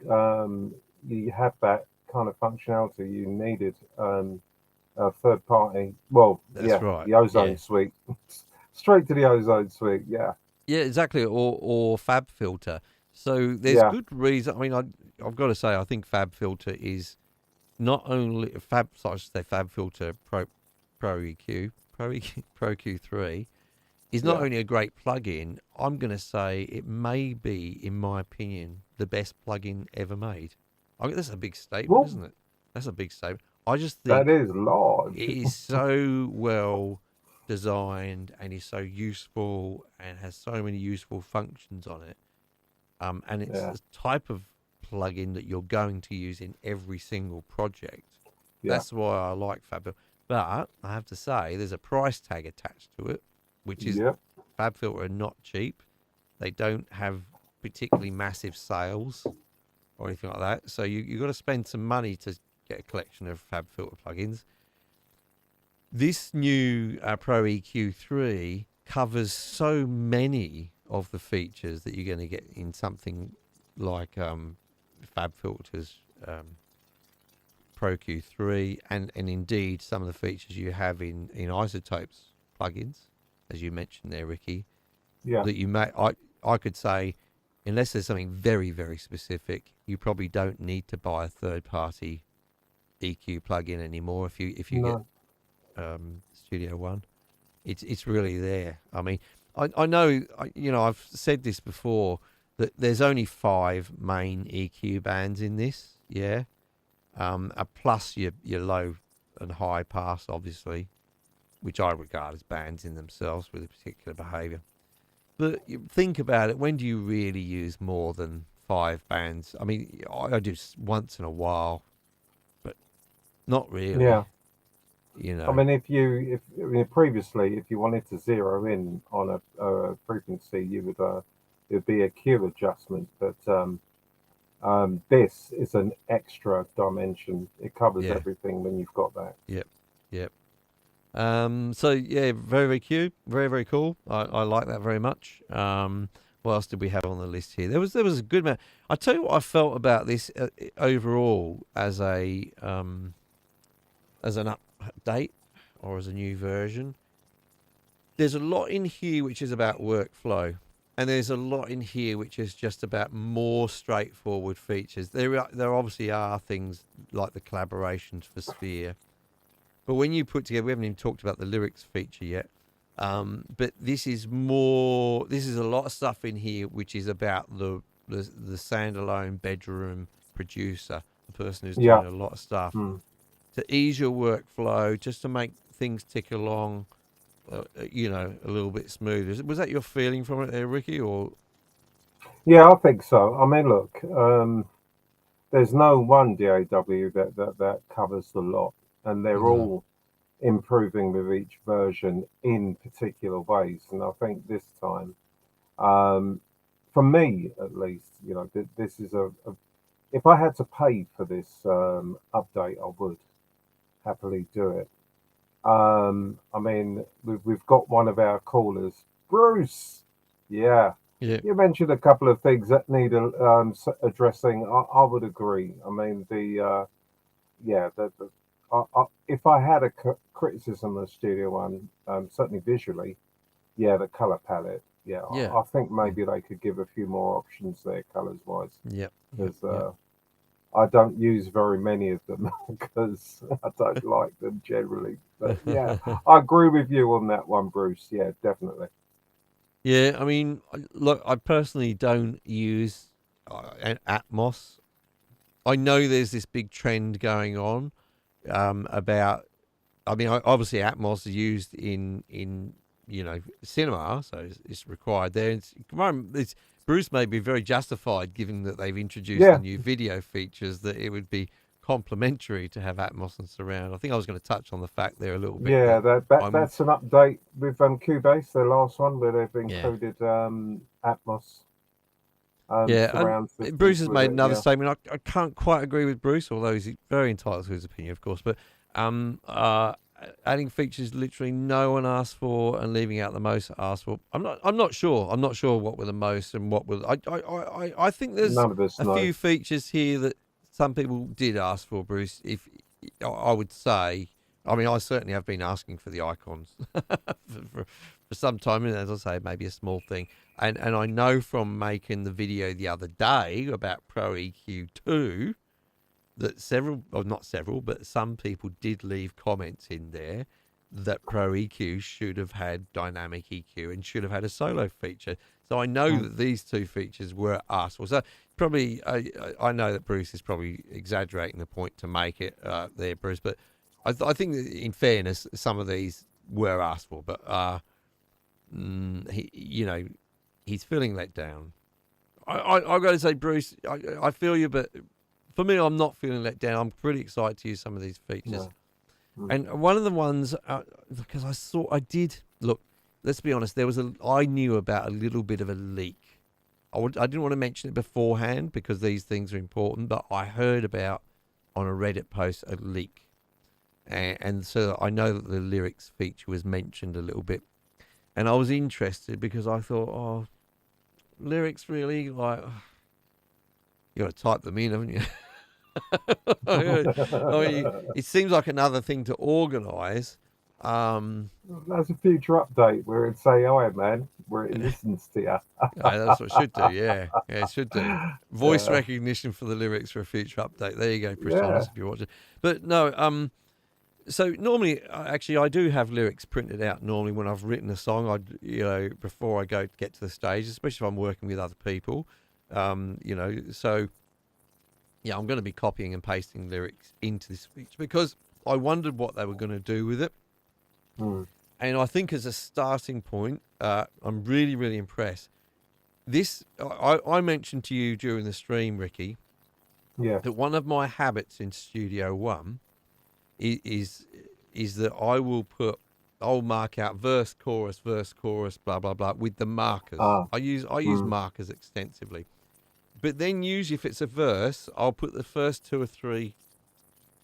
Speaker 2: you have that kind of functionality you needed. A third party. Well,
Speaker 1: That's right.
Speaker 2: the Ozone
Speaker 1: Yeah.
Speaker 2: Suite. Straight to the Ozone Suite. Yeah.
Speaker 1: Yeah, exactly. Or Fab Filter. So there's
Speaker 2: Yeah.
Speaker 1: good reason. I mean, I've got to say, I think Fab Filter is not only I should say Fab Filter Pro EQ Pro Q3 is not
Speaker 2: Yeah.
Speaker 1: only a great plugin. I'm going to say it may be, in my opinion, the best plugin ever made. I mean, that's a big statement,
Speaker 2: Well,
Speaker 1: isn't it? That's a big statement. I just
Speaker 2: that
Speaker 1: think
Speaker 2: is large.
Speaker 1: it is so well designed and is so useful and has so many useful functions on it. And it's
Speaker 2: Yeah.
Speaker 1: the type of plugin that you're going to use in every single project.
Speaker 2: Yeah.
Speaker 1: That's why I like Fab. But I have to say, there's a price tag attached to it, which is
Speaker 2: Yep.
Speaker 1: Fab Filter are not cheap. They don't have particularly massive sales or anything like that. So you've got to spend some money to get a collection of Fab Filter plugins. This new Pro EQ3 covers so many of the features that you're going to get in something like Fab Filter's Pro Q3, and indeed some of the features you have in Isotope's plugins, as you mentioned there, Ricky.
Speaker 2: Yeah.
Speaker 1: That you may, I could say, unless there's something very, very specific, you probably don't need to buy a third-party EQ plugin anymore if you
Speaker 2: No.
Speaker 1: get Studio One. It's really there. I mean, I know, I've said this before, that there's only 5 main EQ bands in this, yeah. Plus your low and high pass, obviously, which I regard as bands in themselves with a particular behaviour. But you think about it, when do you really use more than 5 bands? I mean, I do once in a while, but not really.
Speaker 2: Yeah.
Speaker 1: I
Speaker 2: mean, previously, if you wanted to zero in on a frequency, you would it'd be a Q adjustment, but this is an extra dimension. It covers
Speaker 1: Yeah.
Speaker 2: everything when you've got that.
Speaker 1: Yep. So yeah, very, very cute, very, very cool. I like that very much. What else did we have on the list here? There was a good amount. I tell you what I felt about this overall as an update or as a new version. There's a lot in here which is about workflow, and there's a lot in here which is just about more straightforward features. There obviously are things like the collaborations for Sphere. But when you put together, we haven't even talked about the lyrics feature yet. But this is a lot of stuff in here which is about the standalone bedroom producer, the person who's doing a lot of stuff to ease your workflow, just to make things tick along, a little bit smoother. Was that your feeling from it there, Ricky? Or
Speaker 2: Yeah, I think so. I mean, look, there's no one DAW that covers the lot, and they're all improving with each version in particular ways. And I think this time, for me at least, this is if I had to pay for this update, I would happily do it. I mean, we've got one of our callers, Bruce. Yeah. You mentioned a couple of things that need addressing. I would agree. I mean, if I had a criticism of Studio One, certainly visually, the color palette. I think maybe they could give a few more options there, colors wise. Because I don't use very many of them because I don't like them generally. But yeah, I agree with you on that one, Bruce. Yeah, definitely.
Speaker 1: Yeah, I mean, look, I personally don't use Atmos I know there's this big trend going on about. I mean, obviously, Atmos is used in cinema, so it's required there. Bruce may be very justified, given that they've introduced the
Speaker 2: Yeah,
Speaker 1: new video features, that it would be complementary to have Atmos and surround. I think I was going to touch on the fact there a little bit
Speaker 2: yeah.
Speaker 1: that I'm,
Speaker 2: That's an update with Cubase, the last one, where they've
Speaker 1: yeah.
Speaker 2: included Atmos
Speaker 1: Yeah,
Speaker 2: surround
Speaker 1: and Bruce
Speaker 2: systems
Speaker 1: has
Speaker 2: with
Speaker 1: made
Speaker 2: it.
Speaker 1: another
Speaker 2: Yeah,
Speaker 1: statement. I can't quite agree with Bruce, although he's very entitled to his opinion, of course. But um, uh, adding features literally no one asked for and leaving out the most asked for. I'm not sure. I'm not sure what were the most and what were. I think there's
Speaker 2: none of us
Speaker 1: a
Speaker 2: know.
Speaker 1: few features here that some people did ask for, Bruce. If I would say, I mean, I certainly have been asking for the icons for some time, and as I say, maybe a small thing. And I know from making the video the other day about Pro EQ2 that not several, but some people did leave comments in there that Pro EQ should have had dynamic EQ and should have had a solo feature. So I know
Speaker 2: Mm.
Speaker 1: that these two features were asked for. So probably, I know that Bruce is probably exaggerating the point to make it there, Bruce, but I think that in fairness, some of these were asked for, but he's feeling let down. I've got to say, Bruce, I feel you, but for me, I'm not feeling let down. I'm pretty excited to use some of these features.
Speaker 2: No. Mm.
Speaker 1: And one of the ones, because I did, look, let's be honest, I knew about a little bit of a leak. I didn't want to mention it beforehand because these things are important, but I heard about on a Reddit post a leak. And so I know that the lyrics feature was mentioned a little bit. And I was interested because I thought, oh, lyrics really? Like, you got to type them in, haven't you? I mean, it seems like another thing to organise.
Speaker 2: That's a future update where it's AI, man, where it listens to you.
Speaker 1: That's what it should do. Yeah, it should do. Voice
Speaker 2: Yeah,
Speaker 1: recognition for the lyrics for a future update. There you go,
Speaker 2: yeah.
Speaker 1: Presonus, if you're watching. But no, so normally, actually, I do have lyrics printed out. Normally, when I've written a song, before I get to the stage, especially if I'm working with other people, So yeah, I'm going to be copying and pasting lyrics into this feature because I wondered what they were going to do with it,
Speaker 2: Mm.
Speaker 1: and I think as a starting point, I'm really, really impressed. I mentioned to you during the stream, Ricky,
Speaker 2: Yeah.
Speaker 1: that one of my habits in Studio One is that I'll mark out verse, chorus, blah blah blah with the markers.
Speaker 2: Ah.
Speaker 1: I use
Speaker 2: Mm.
Speaker 1: markers extensively, but then usually if it's a verse, I'll put the first two or three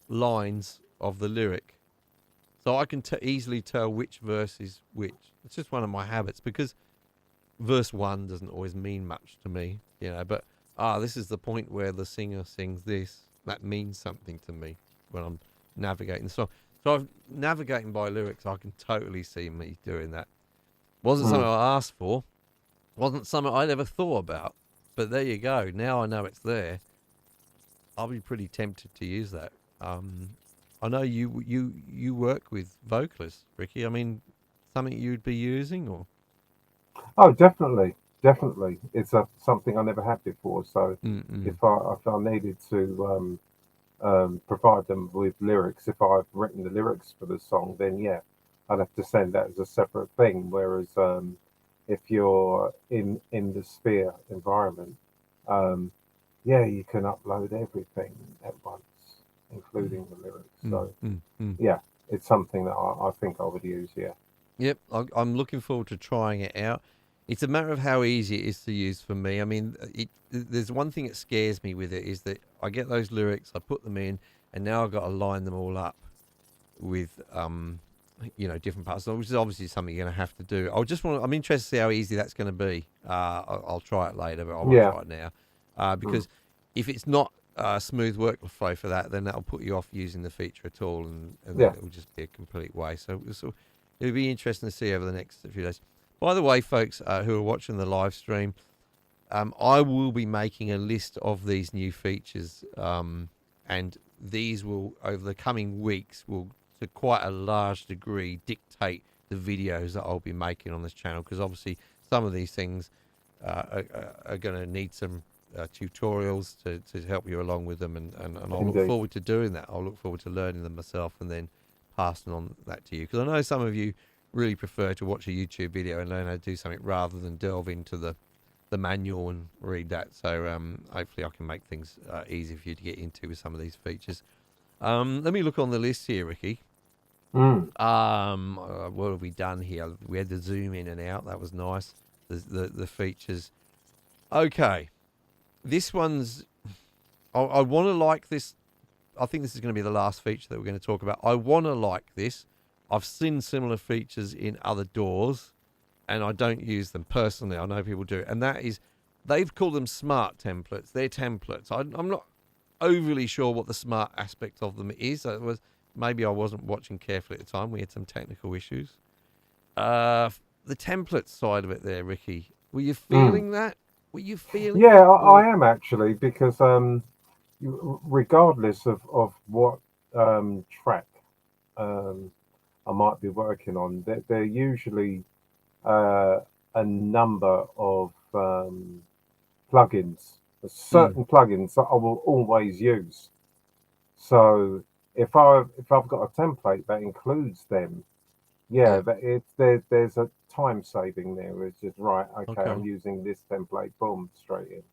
Speaker 1: lines of the lyric, so I can easily tell which verse is which. It's just one of my habits because verse one doesn't always mean much to me, But this is the point where the singer sings this. That means something to me when I'm navigating the song. So I'm navigating by lyrics. I can totally see me doing that. Wasn't something
Speaker 2: Mm.
Speaker 1: I asked for. Wasn't something I'd ever thought about. But there you go. Now I know it's there. I'll be pretty tempted to use that. I know you work with vocalists, Ricky. I mean, something you'd be using, or
Speaker 2: Oh, definitely, definitely. It's something I never had before. So
Speaker 1: Mm-mm.
Speaker 2: if I needed to provide them with lyrics, if I've written the lyrics for the song, then yeah, I'd have to send that as a separate thing. Whereas if you're in the Sphere environment, um, yeah, you can upload everything at once, including the lyrics.
Speaker 1: Mm,
Speaker 2: So
Speaker 1: mm, mm.
Speaker 2: yeah, it's something that I think I would use. Yeah.
Speaker 1: Yep, I'm looking forward to trying it out. It's a matter of how easy it is to use for me. I mean, there's one thing that scares me with it is that I get those lyrics, I put them in, and now I've got to line them all up with different parts, which is obviously something you're going to have to do. I'm interested to see how easy that's going to be. I'll try it later, but I won't
Speaker 2: Yeah.
Speaker 1: try it now
Speaker 2: Mm.
Speaker 1: because if it's not smooth workflow for that, then that'll put you off using the feature at all, and then
Speaker 2: Yeah.
Speaker 1: it'll just be a complete waste. So it'll be interesting to see over the next few days. By the way, folks who are watching the live stream, I will be making a list of these new features, and these will, over the coming weeks, will to quite a large degree dictate the videos that I'll be making on this channel, because obviously some of these things are going to need some tutorials to help you along with them, and I'll look
Speaker 2: Indeed.
Speaker 1: forward to doing that. I'll look forward to learning them myself and then passing on that to you, because I know some of you really prefer to watch a YouTube video and learn how to do something rather than delve into the manual and read that. So hopefully I can make things easy for you to get into with some of these features. Let me look on the list here, Ricky.
Speaker 2: Mm.
Speaker 1: What have we done here? We had the zoom in and out. That was nice. The features. Okay, this one's. I want to like this. I think this is going to be the last feature that we're going to talk about. I want to like this. I've seen similar features in other DAWs, and I don't use them personally. I know people do, and that is, they've called them smart templates. They're templates. I'm not overly sure what the smart aspect of them is. Maybe I wasn't watching carefully at the time. We had some technical issues. The template side of it there, Ricky. Were you feeling that? Were you feeling
Speaker 2: Yeah,
Speaker 1: that?
Speaker 2: I am actually, because regardless of what track I might be working on, they're usually a number of plugins, certain plugins that I will always use. So if I've got a template that includes them,
Speaker 1: Yeah.
Speaker 2: there's a time saving there. It's just right. Okay, I'm
Speaker 1: Okay.
Speaker 2: using this template. Boom, straight in.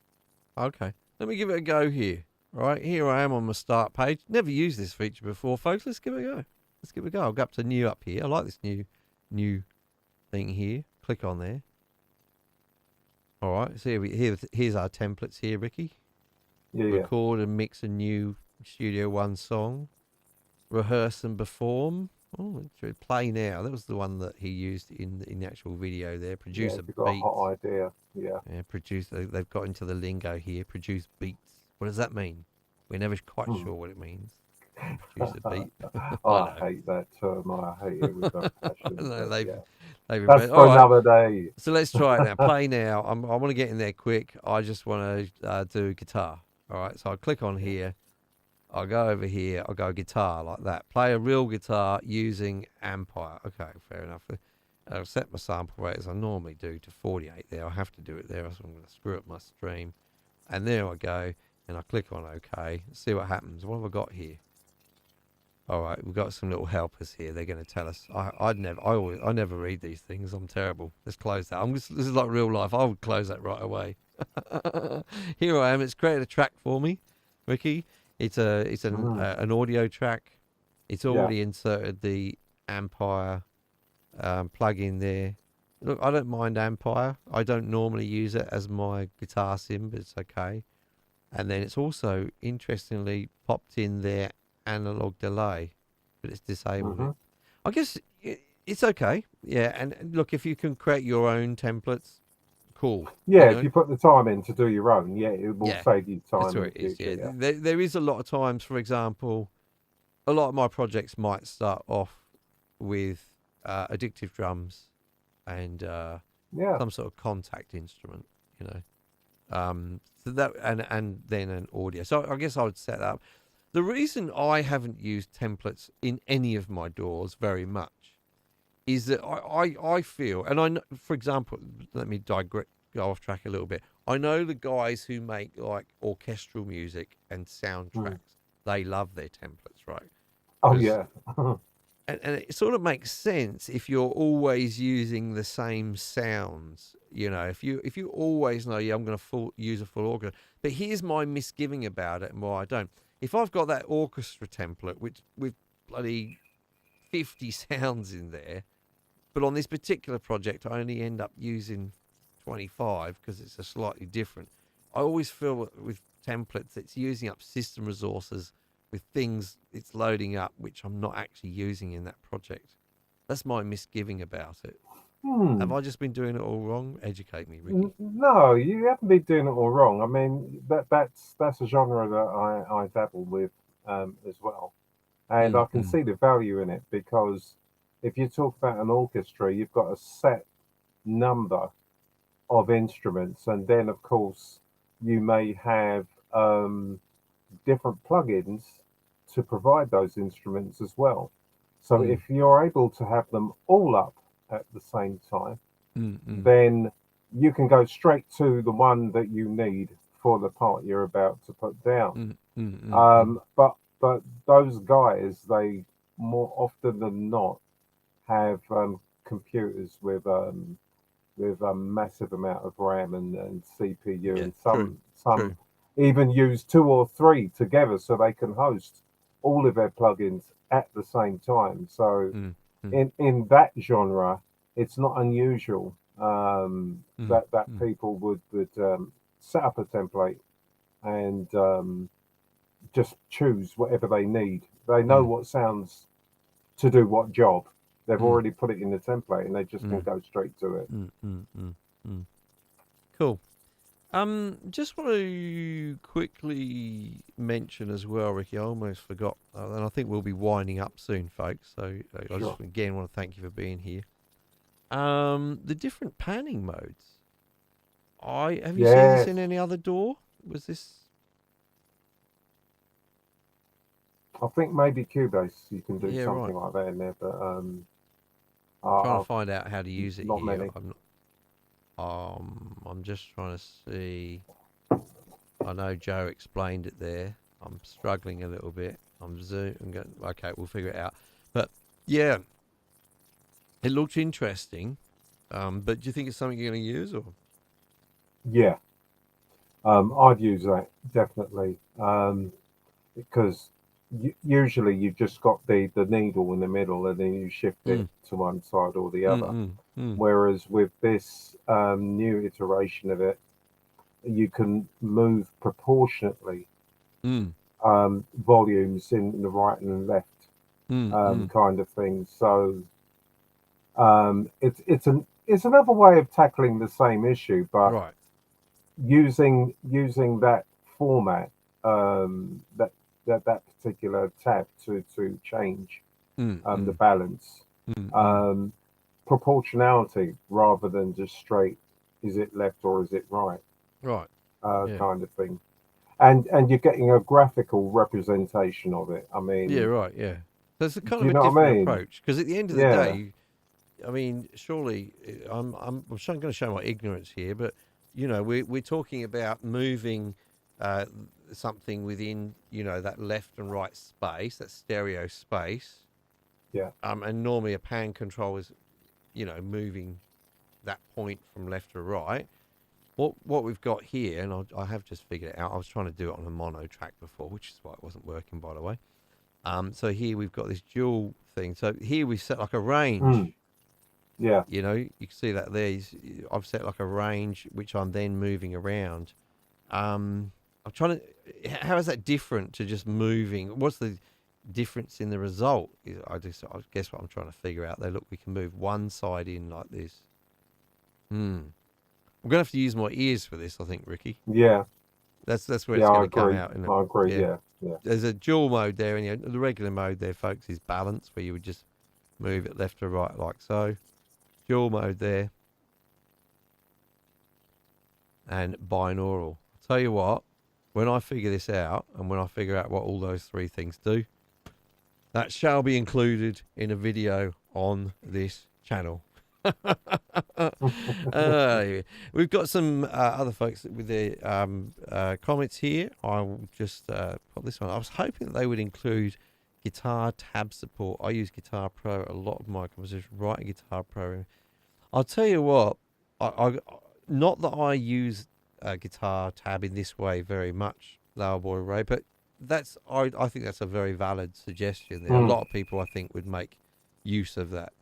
Speaker 1: Okay. Let me give it a go here. Right, here I am on my start page. Never used this feature before, folks. Let's give it a go. Let's give it a go. I'll go up to new up here. I like this new thing here. Click on there. All right. So here's our templates here, Ricky.
Speaker 2: Yeah,
Speaker 1: Record and mix a new Studio One song. Rehearse and perform. Oh, play now. That was the one that he used in the actual video there. Produce
Speaker 2: yeah.
Speaker 1: a
Speaker 2: If you've got a
Speaker 1: beat.
Speaker 2: hot idea, yeah.
Speaker 1: Yeah, produce. They've got into the lingo here. Produce beats. What does that mean? We're never quite sure what it means. Produce a beat.
Speaker 2: I hate that term. I hate it with a passion.
Speaker 1: No,
Speaker 2: But
Speaker 1: they've
Speaker 2: yeah, that's
Speaker 1: invented. All
Speaker 2: for
Speaker 1: right.
Speaker 2: another day.
Speaker 1: So let's try it now. Play now. I want to get in there quick. I just want to do guitar. All right. So I'll click on here. I'll go over here. I'll go guitar like that. Play a real guitar using Ampire. Okay, fair enough. I'll set my sample rate as I normally do to 48 there. I have to do it there, else I'm going to screw up my stream. And there I go. And I click on OK. See what happens. What have I got here? All right, we've got some little helpers here. They're going to tell us. I never read these things. I'm terrible. Let's close that. This is like real life. I would close that right away. Here I am. It's created a track for me, Ricky. It's an audio track. It's already inserted the Ampire plug-in there. Look, I don't mind Ampire. I don't normally use it as my guitar sim, but it's okay. And then it's also, interestingly, popped in their analog delay, but it's disabled it. I guess it's okay. Yeah, and look, if you can create your own templates, cool.
Speaker 2: Yeah,
Speaker 1: You
Speaker 2: if
Speaker 1: know?
Speaker 2: you put the time in to do your own, it will
Speaker 1: Yeah,
Speaker 2: save you time
Speaker 1: that's
Speaker 2: in
Speaker 1: where
Speaker 2: the
Speaker 1: it is.
Speaker 2: future.
Speaker 1: Yeah, there is a lot of times, for example, a lot of my projects might start off with addictive drums and some sort of contact instrument, you know. So that and then an audio. So I guess I would set up. The reason I haven't used templates in any of my DAWs very much is that I feel, and I know, for example, let me go off track a little bit. I know the guys who make like orchestral music and soundtracks, they love their templates, right?
Speaker 2: Oh yeah.
Speaker 1: And it sort of makes sense if you're always using the same sounds. You know, if you always know, I'm going to use a full orchestra. But here's my misgiving about it and why I don't. If I've got that orchestra template, which with bloody 50 sounds in there, but on this particular project, I only end up using 25 because it's a slightly different. I always feel with templates, it's using up system resources with things it's loading up, which I'm not actually using in that project. That's my misgiving about it. Have I just been doing it all wrong? Educate me, Ricky.
Speaker 2: No, you haven't been doing it all wrong. I mean, that's a genre that I dabble with as well, and I can see the value in it, because if you talk about an orchestra, you've got a set number of instruments, and then of course you may have different plugins to provide those instruments as well. So if you're able to have them all up at the same time, then you can go straight to the one that you need for the part you're about to put down.
Speaker 1: Mm.
Speaker 2: But those guys, they more often than not have computers with a massive amount of RAM and CPU,
Speaker 1: Yeah,
Speaker 2: and
Speaker 1: true,
Speaker 2: some
Speaker 1: true.
Speaker 2: even use two or three together so they can host all of their plugins at the same time. So
Speaker 1: Mm, mm,
Speaker 2: in that genre, it's not unusual
Speaker 1: mm,
Speaker 2: that
Speaker 1: mm,
Speaker 2: people would set up a template and just choose whatever they need. They know
Speaker 1: mm,
Speaker 2: what sounds to do what job. They've
Speaker 1: mm,
Speaker 2: already put it in the template, and they just can
Speaker 1: mm,
Speaker 2: go straight to it.
Speaker 1: mm. Cool. Just want to quickly mention as well, Ricky. I almost forgot, and I think we'll be winding up soon, folks. So I
Speaker 2: Sure.
Speaker 1: just again want to thank you for being here. The different panning modes. I have you seen this
Speaker 2: Yes,
Speaker 1: in any other door? Was this
Speaker 2: I think maybe Cubase you can do
Speaker 1: yeah right?
Speaker 2: something like that in there, but
Speaker 1: Trying to
Speaker 2: I've
Speaker 1: find out how to use it
Speaker 2: not
Speaker 1: here.
Speaker 2: many.
Speaker 1: I'm just trying to see. I know Joe explained it there. I'm struggling a little bit. I'm zoom. I'm going. Okay, we'll figure it out. But yeah, it looks interesting. But do you think it's something you're going to use or?
Speaker 2: Yeah, I'd use that definitely because usually you've just got the needle in the middle, and then you shift it
Speaker 1: Mm,
Speaker 2: to one side or the
Speaker 1: mm,
Speaker 2: other.
Speaker 1: mm, mm,
Speaker 2: Whereas with this new iteration of it, you can move proportionately
Speaker 1: mm,
Speaker 2: volumes in the right and left
Speaker 1: mm.
Speaker 2: kind of thing. So it's another way of tackling the same issue, but
Speaker 1: Right.
Speaker 2: using that format, that that particular tab to change the
Speaker 1: Mm.
Speaker 2: balance,
Speaker 1: Mm.
Speaker 2: um, proportionality rather than just straight. Is it left or is it right?
Speaker 1: Right. Yeah.
Speaker 2: Kind of thing. And you're getting a graphical representation of it. I
Speaker 1: Yeah.
Speaker 2: mean,
Speaker 1: Right. Yeah. So it's a kind
Speaker 2: do
Speaker 1: of
Speaker 2: you
Speaker 1: a
Speaker 2: know what I
Speaker 1: different
Speaker 2: mean?
Speaker 1: approach because at the end of the
Speaker 2: Yeah,
Speaker 1: day, I mean, surely I'm going to show my ignorance here, but we're talking about moving uh, something within that left and right space, that stereo space.
Speaker 2: yeah.
Speaker 1: And normally a pan control is moving that point from left to right. What we've got here, and I have just figured it out. I was trying to do it on a mono track before, which is why it wasn't working, by the way. So here we've got this dual thing. So here we set like a range.
Speaker 2: Mm, yeah.
Speaker 1: You can see that there. I've set like a range, which I'm then moving around. I'm trying to. How is that different to just moving? What's the difference in the result? I guess what I'm trying to figure out there. Look, we can move one side in like this. I'm gonna have to use my ears for this, I think, Ricky.
Speaker 2: Yeah.
Speaker 1: That's where
Speaker 2: Yeah,
Speaker 1: it's
Speaker 2: I
Speaker 1: going to come
Speaker 2: agree.
Speaker 1: out, isn't it?
Speaker 2: I agree.
Speaker 1: Yeah.
Speaker 2: Yeah, yeah,
Speaker 1: There's a dual mode there, and the regular mode there, folks, is balance, where you would just move it left to right like so. Dual mode there, and binaural. I'll tell you what, when I figure this out, and when I figure out what all those three things do, that shall be included in a video on this channel. We've got some other folks with their comments here. I will just put this one. I was hoping that they would include guitar tab support. I use Guitar Pro a lot of my composition, writing Guitar Pro. I'll tell you what, I not that I use Guitar tab in this way very much, Lower Boy Ray, but I think that's a very valid suggestion there. A
Speaker 2: mm,
Speaker 1: lot of people I think would make use of that.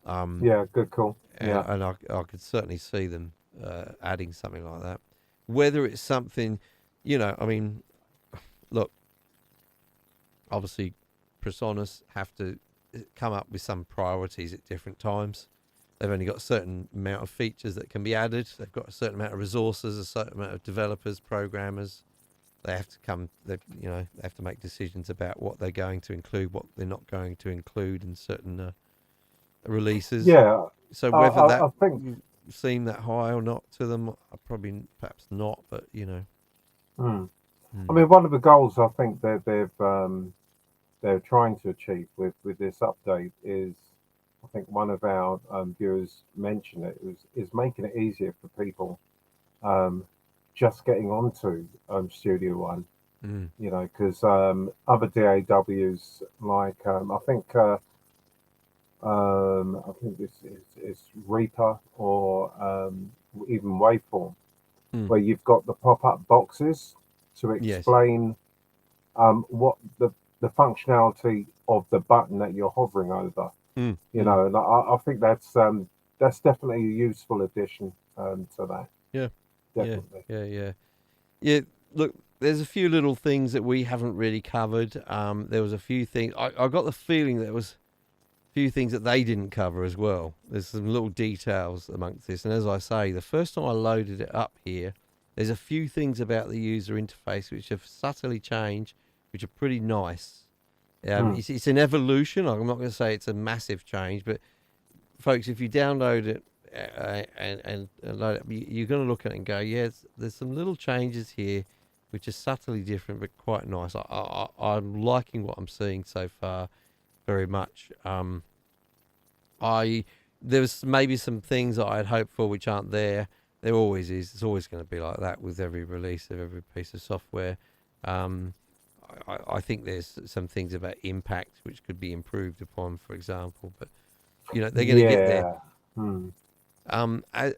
Speaker 1: Um,
Speaker 2: yeah. Good call. Yeah,
Speaker 1: and I could certainly see them adding something like that. Whether it's something, I mean, look, obviously, Presonus have to come up with some priorities at different times. They've only got a certain amount of features that can be added. They've got a certain amount of resources, a certain amount of developers, programmers. They have to they have to make decisions about what they're going to include, what they're not going to include in certain releases.
Speaker 2: yeah.
Speaker 1: So whether that
Speaker 2: I think.
Speaker 1: seem that high or not to them, probably perhaps not. But
Speaker 2: Mm. I
Speaker 1: Hmm.
Speaker 2: mean, one of the goals I think that they're trying to achieve with this update is, I think one of our viewers mentioned it, is making it easier for people um, just getting onto Studio One.
Speaker 1: Mm.
Speaker 2: You know, because other DAWs like I think this is Reaper or even Waveform,
Speaker 1: Mm.
Speaker 2: where you've got the pop-up boxes to
Speaker 1: Yes.
Speaker 2: explain what the functionality of the button that you're hovering over.
Speaker 1: Mm.
Speaker 2: You
Speaker 1: Mm.
Speaker 2: know, and I think that's definitely a useful addition to that.
Speaker 1: Yeah. Yeah.
Speaker 2: Definitely.
Speaker 1: Yeah. Yeah. Yeah. Look, there's a few little things that we haven't really covered. There was a few things. I got the feeling there was a few things that they didn't cover as well. There's some little details amongst this. And as I say, the first time I loaded it up here, there's a few things about the user interface which have subtly changed, which are pretty nice.
Speaker 2: Mm.
Speaker 1: It's an evolution. I'm not going to say it's a massive change, but folks, if you download it and load it, you're going to look at it and go, yeah, there's some little changes here which are subtly different but quite nice. I'm liking what I'm seeing so far very much. There's maybe some things that I'd hoped for which aren't there. There always is. It's always going to be like that with every release of every piece of software. Um, I think there's some things about impact which could be improved upon, for example, but they're going to get there.
Speaker 2: Yeah. Mm.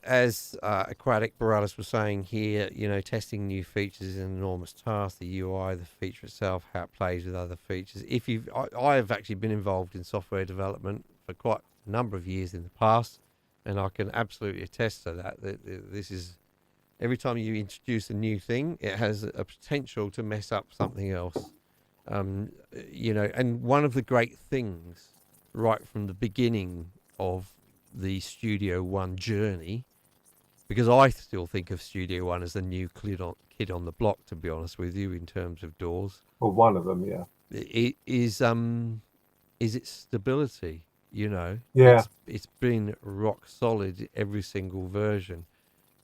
Speaker 1: As Aquatic Borealis was saying here, testing new features is an enormous task. The UI, the feature itself, how it plays with other features. I have actually been involved in software development for quite a number of years in the past, and I can absolutely attest to that. This is every time you introduce a new thing, it has a potential to mess up something else. And one of the great things right from the beginning of the Studio One journey, because I still think of Studio One as the new kid on the block, to be honest with you, in terms of DAWs.
Speaker 2: Well, one of them, yeah.
Speaker 1: It is its stability.
Speaker 2: Yeah.
Speaker 1: It's been rock solid every single version.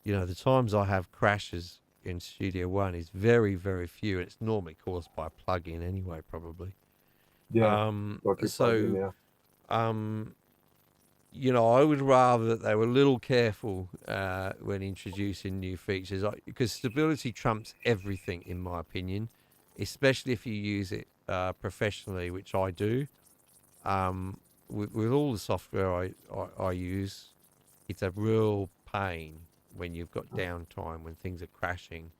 Speaker 1: The times I have crashes in Studio One is very, very few, and it's normally caused by a plug-in anyway, probably.
Speaker 2: Yeah. Logic plugin,
Speaker 1: So,
Speaker 2: yeah.
Speaker 1: I would rather that they were a little careful when introducing new features, because stability trumps everything, in my opinion, especially if you use it professionally, which I do. With all the software I use, it's a real pain when you've got downtime, when things are crashing.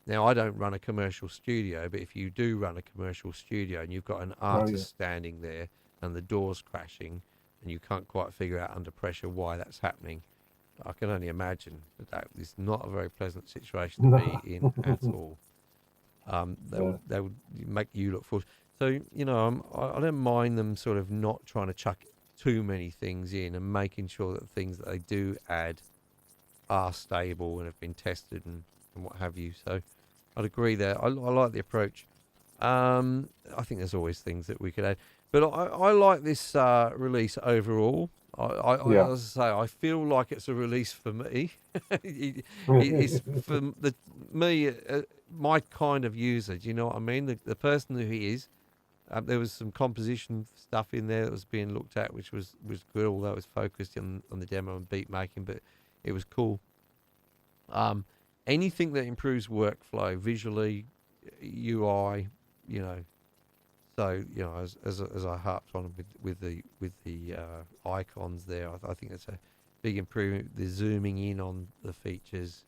Speaker 1: Now, I don't run a commercial studio, but if you do run a commercial studio and you've got an
Speaker 2: Oh, yeah.
Speaker 1: artist standing there and the door's crashing and you can't quite figure out under pressure why that's happening, I can only imagine that is not a very pleasant situation to
Speaker 2: No.
Speaker 1: be in at all.
Speaker 2: Yeah.
Speaker 1: They would make you look foolish. So, I don't mind them sort of not trying to chuck too many things in and making sure that things that they do add are stable and have been tested and what have you. So I'd agree there. I like the approach. I think there's always things that we could add, but I like this release overall.
Speaker 2: Yeah.
Speaker 1: As I say, I feel like it's a release for me. It's for me, my kind of user. Do you know what I mean? The person who he is. There was some composition stuff in there that was being looked at, which was good, although it was focused on the demo and beat making, but it was cool. Anything that improves workflow visually, UI, so as I harped on with the icons there, I think it's a big improvement. The zooming in on the features,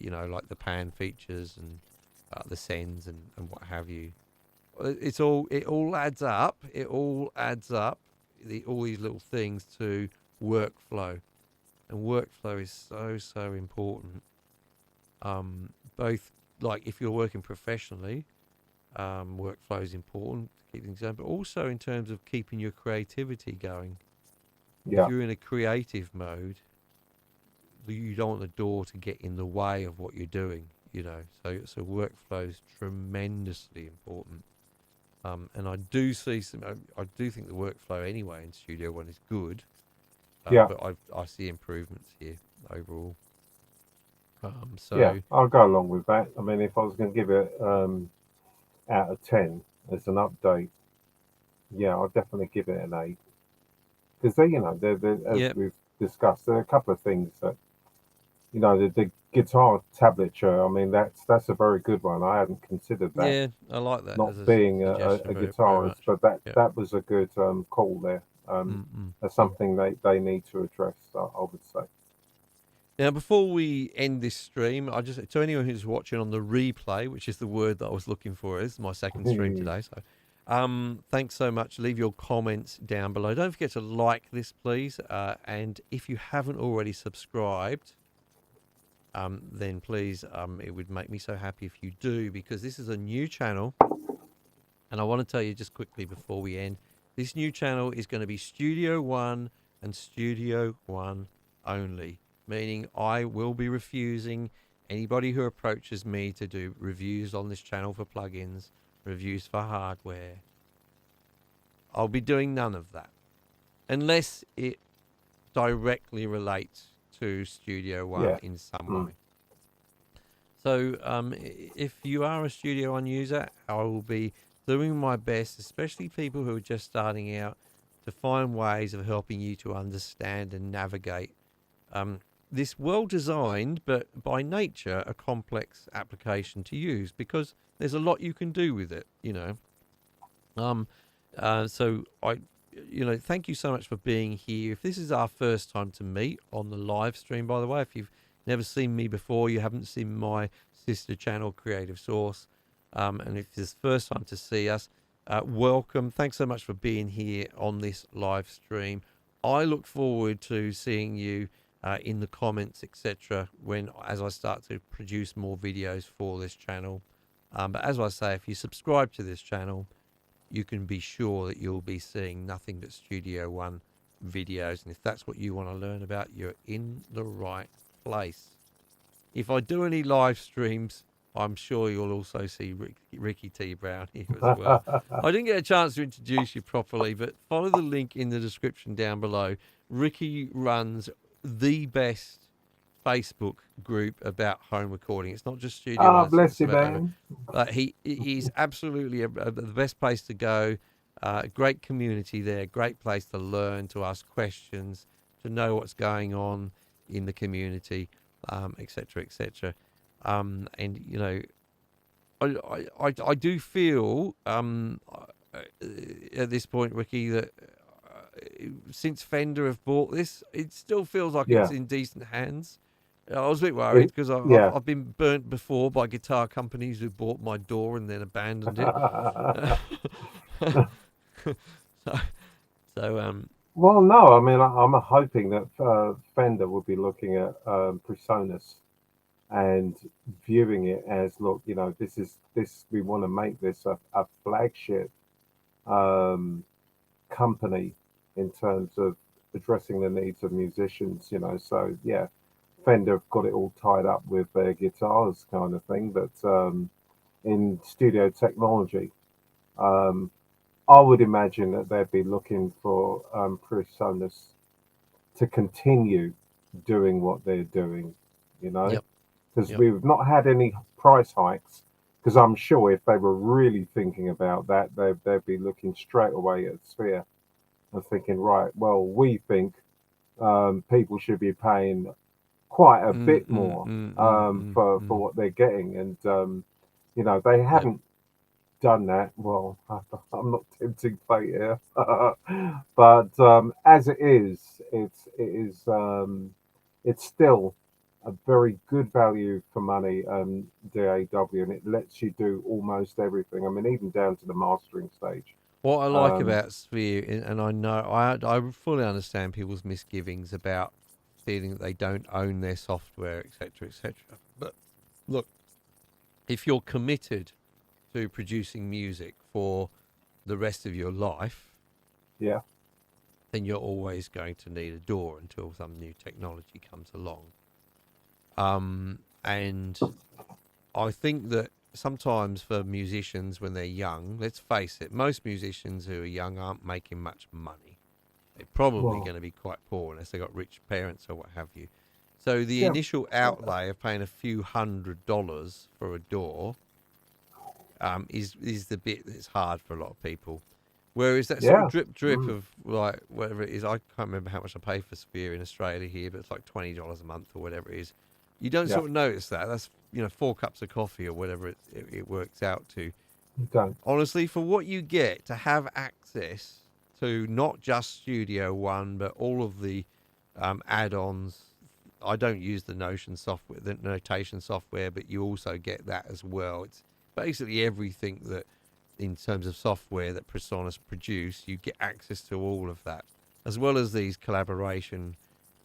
Speaker 1: like the pan features and the sends and what have you. It all adds up. It all adds up. All these little things to workflow, and workflow is so important. Both, like, if you're working professionally, workflow is important to keep things going, but also in terms of keeping your creativity going. If
Speaker 2: Yeah.
Speaker 1: you're in a creative mode, you don't want the door to get in the way of what you're doing. So workflow is tremendously important. And I do see I do think the workflow anyway in Studio One is good,
Speaker 2: Yeah.
Speaker 1: but I see improvements here overall.
Speaker 2: Yeah.
Speaker 1: So
Speaker 2: I'll go along with that. I mean, if I was going to give it out of 10 as an update, yeah, I'll definitely give it an 8. Because as
Speaker 1: yeah,
Speaker 2: we've discussed, there are a couple of things that, they're guitar tablature. I mean, that's a very good one. I hadn't considered that.
Speaker 1: Yeah, I like that
Speaker 2: Not
Speaker 1: as a
Speaker 2: being
Speaker 1: suggestion
Speaker 2: a
Speaker 1: very, very
Speaker 2: guitarist,
Speaker 1: much.
Speaker 2: but
Speaker 1: Yeah.
Speaker 2: that was a good call there.
Speaker 1: Mm, mm,
Speaker 2: That's
Speaker 1: mm.
Speaker 2: something they need to address. I would say.
Speaker 1: Now, before we end this stream, I just to anyone who's watching on the replay, which is the word that I was looking for, this is my second stream today. So, thanks so much. Leave your comments down below. Don't forget to like this, please. And if you haven't already subscribed, then please, it would make me so happy if you do, because this is a new channel. And I want to tell you just quickly before we end, this new channel is going to be Studio One and Studio One only, meaning I will be refusing anybody who approaches me to do reviews on this channel for plugins, reviews for hardware. I'll be doing none of that unless it directly relates to Studio One
Speaker 2: Yeah.
Speaker 1: in some way. So if you are a Studio One user, I will be doing my best, especially people who are just starting out, to find ways of helping you to understand and navigate this well-designed, but by nature, a complex application to use, because there's a lot you can do with it, you know. So thank you so much for being here. If this is our first time to meet on the live stream, by the way, if you've never seen me before, you haven't seen my sister channel, Creative Source, and if it's the first time to see us, welcome. Thanks so much for being here on this live stream. I look forward to seeing you in the comments, etc., as I start to produce more videos for this channel. But as I say, if you subscribe to this channel, you can be sure that you'll be seeing nothing but Studio One videos. And if that's what you want to learn about, you're in the right place. If I do any live streams, I'm sure you'll also see Ricky T. Brown here as well. I didn't get a chance to introduce you properly, but follow the link in the description down below. Ricky runs the best Facebook group about home recording. It's not just Studio
Speaker 2: Ah,
Speaker 1: One.
Speaker 2: bless
Speaker 1: It's
Speaker 2: you,
Speaker 1: about
Speaker 2: man.
Speaker 1: he is absolutely the best place to go. Great community there. Great place to learn, to ask questions, to know what's going on in the community, etc., etc. And you know, I do feel at this point, Ricky, that since Fender have bought this, it still feels like it's
Speaker 2: Yeah.
Speaker 1: in decent hands. I was a bit worried
Speaker 2: It,
Speaker 1: because
Speaker 2: yeah.
Speaker 1: I've been burnt before by guitar companies who bought my DAW and then abandoned it. so,
Speaker 2: Well, no, I mean, I'm hoping that Fender will be looking at Presonus and viewing it as, look, this. We want to make this a flagship company in terms of addressing the needs of musicians. So yeah, Fender have got it all tied up with their guitars, kind of thing. But in studio technology, um, I would imagine that they'd be looking for PreSonus to continue doing what they're doing,
Speaker 1: yep,
Speaker 2: because
Speaker 1: yep,
Speaker 2: we've not had any price hikes. Because I'm sure if they were really thinking about that, they'd be looking straight away at Sphere and thinking, right, well, we think people should be paying quite a bit more for what they're getting, and they
Speaker 1: yep.
Speaker 2: haven't done that. Well, I'm not tempting fate here, but as it is, it's still a very good value for money, DAW, and it lets you do almost everything. I mean, even down to the mastering stage.
Speaker 1: What I like
Speaker 2: Um,
Speaker 1: about Sphere, and I know I fully understand people's misgivings about feeling that they don't own their software, etc., etc. But look, if you're committed to producing music for the rest of your life,
Speaker 2: yeah,
Speaker 1: then you're always going to need a DAW until some new technology comes along. And I think that sometimes for musicians when they're young, let's face it, most musicians who are young aren't making much money. They're probably
Speaker 2: well,
Speaker 1: going to be quite poor unless they've got rich parents or what have you. So the
Speaker 2: yeah,
Speaker 1: initial outlay of paying a few $100s for a DAW is the bit that's hard for a lot of people. Whereas that sort of
Speaker 2: yeah.
Speaker 1: drip of like whatever it is, I can't remember how much I pay for Sphere in Australia here, but it's like $20 a month or whatever it is. You don't
Speaker 2: Yeah,
Speaker 1: sort of notice that. That's, 4 cups of coffee or whatever it works out to.
Speaker 2: you don't.
Speaker 1: Honestly, for what you get to have access to not just Studio One, but all of the add-ons. I don't use the notation software, but you also get that as well. It's basically everything that, in terms of software that Presonus produce, you get access to all of that, as well as these collaboration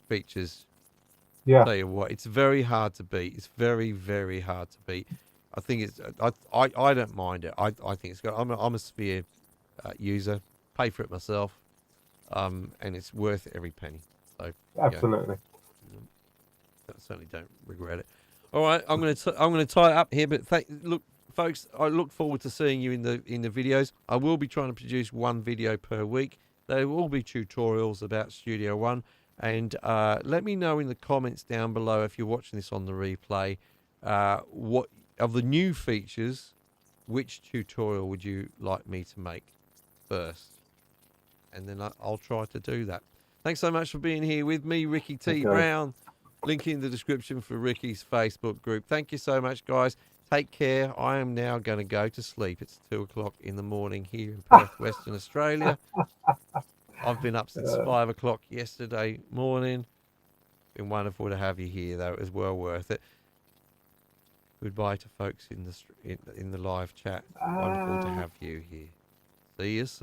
Speaker 1: features.
Speaker 2: Yeah,
Speaker 1: Tell you what, it's very hard to beat. It's very, very hard to beat. I think it's. I don't mind it. I think it's good. I'm a Sphere user. Pay for it myself, and it's worth every penny. So yeah,
Speaker 2: absolutely.
Speaker 1: I certainly don't regret it. All right, I'm gonna tie it up here. But look, folks, I look forward to seeing you in the videos. I will be trying to produce one video per week. They will be tutorials about Studio One. And let me know in the comments down below, if you're watching this on the replay, what of the new features, which tutorial would you like me to make first? And then I'll try to do that. Thanks so much for being here with me, Ricky T.
Speaker 2: Okay.
Speaker 1: Brown. Link in the description for Ricky's Facebook group. Thank you so much, guys. Take care. I am now going to go to sleep. It's 2 o'clock in the morning here in Perth, Western Australia. I've been up since 5 o'clock yesterday morning. Been wonderful to have you here, though. It was well worth it. Goodbye to folks in the live chat. Wonderful to have you here. See you soon.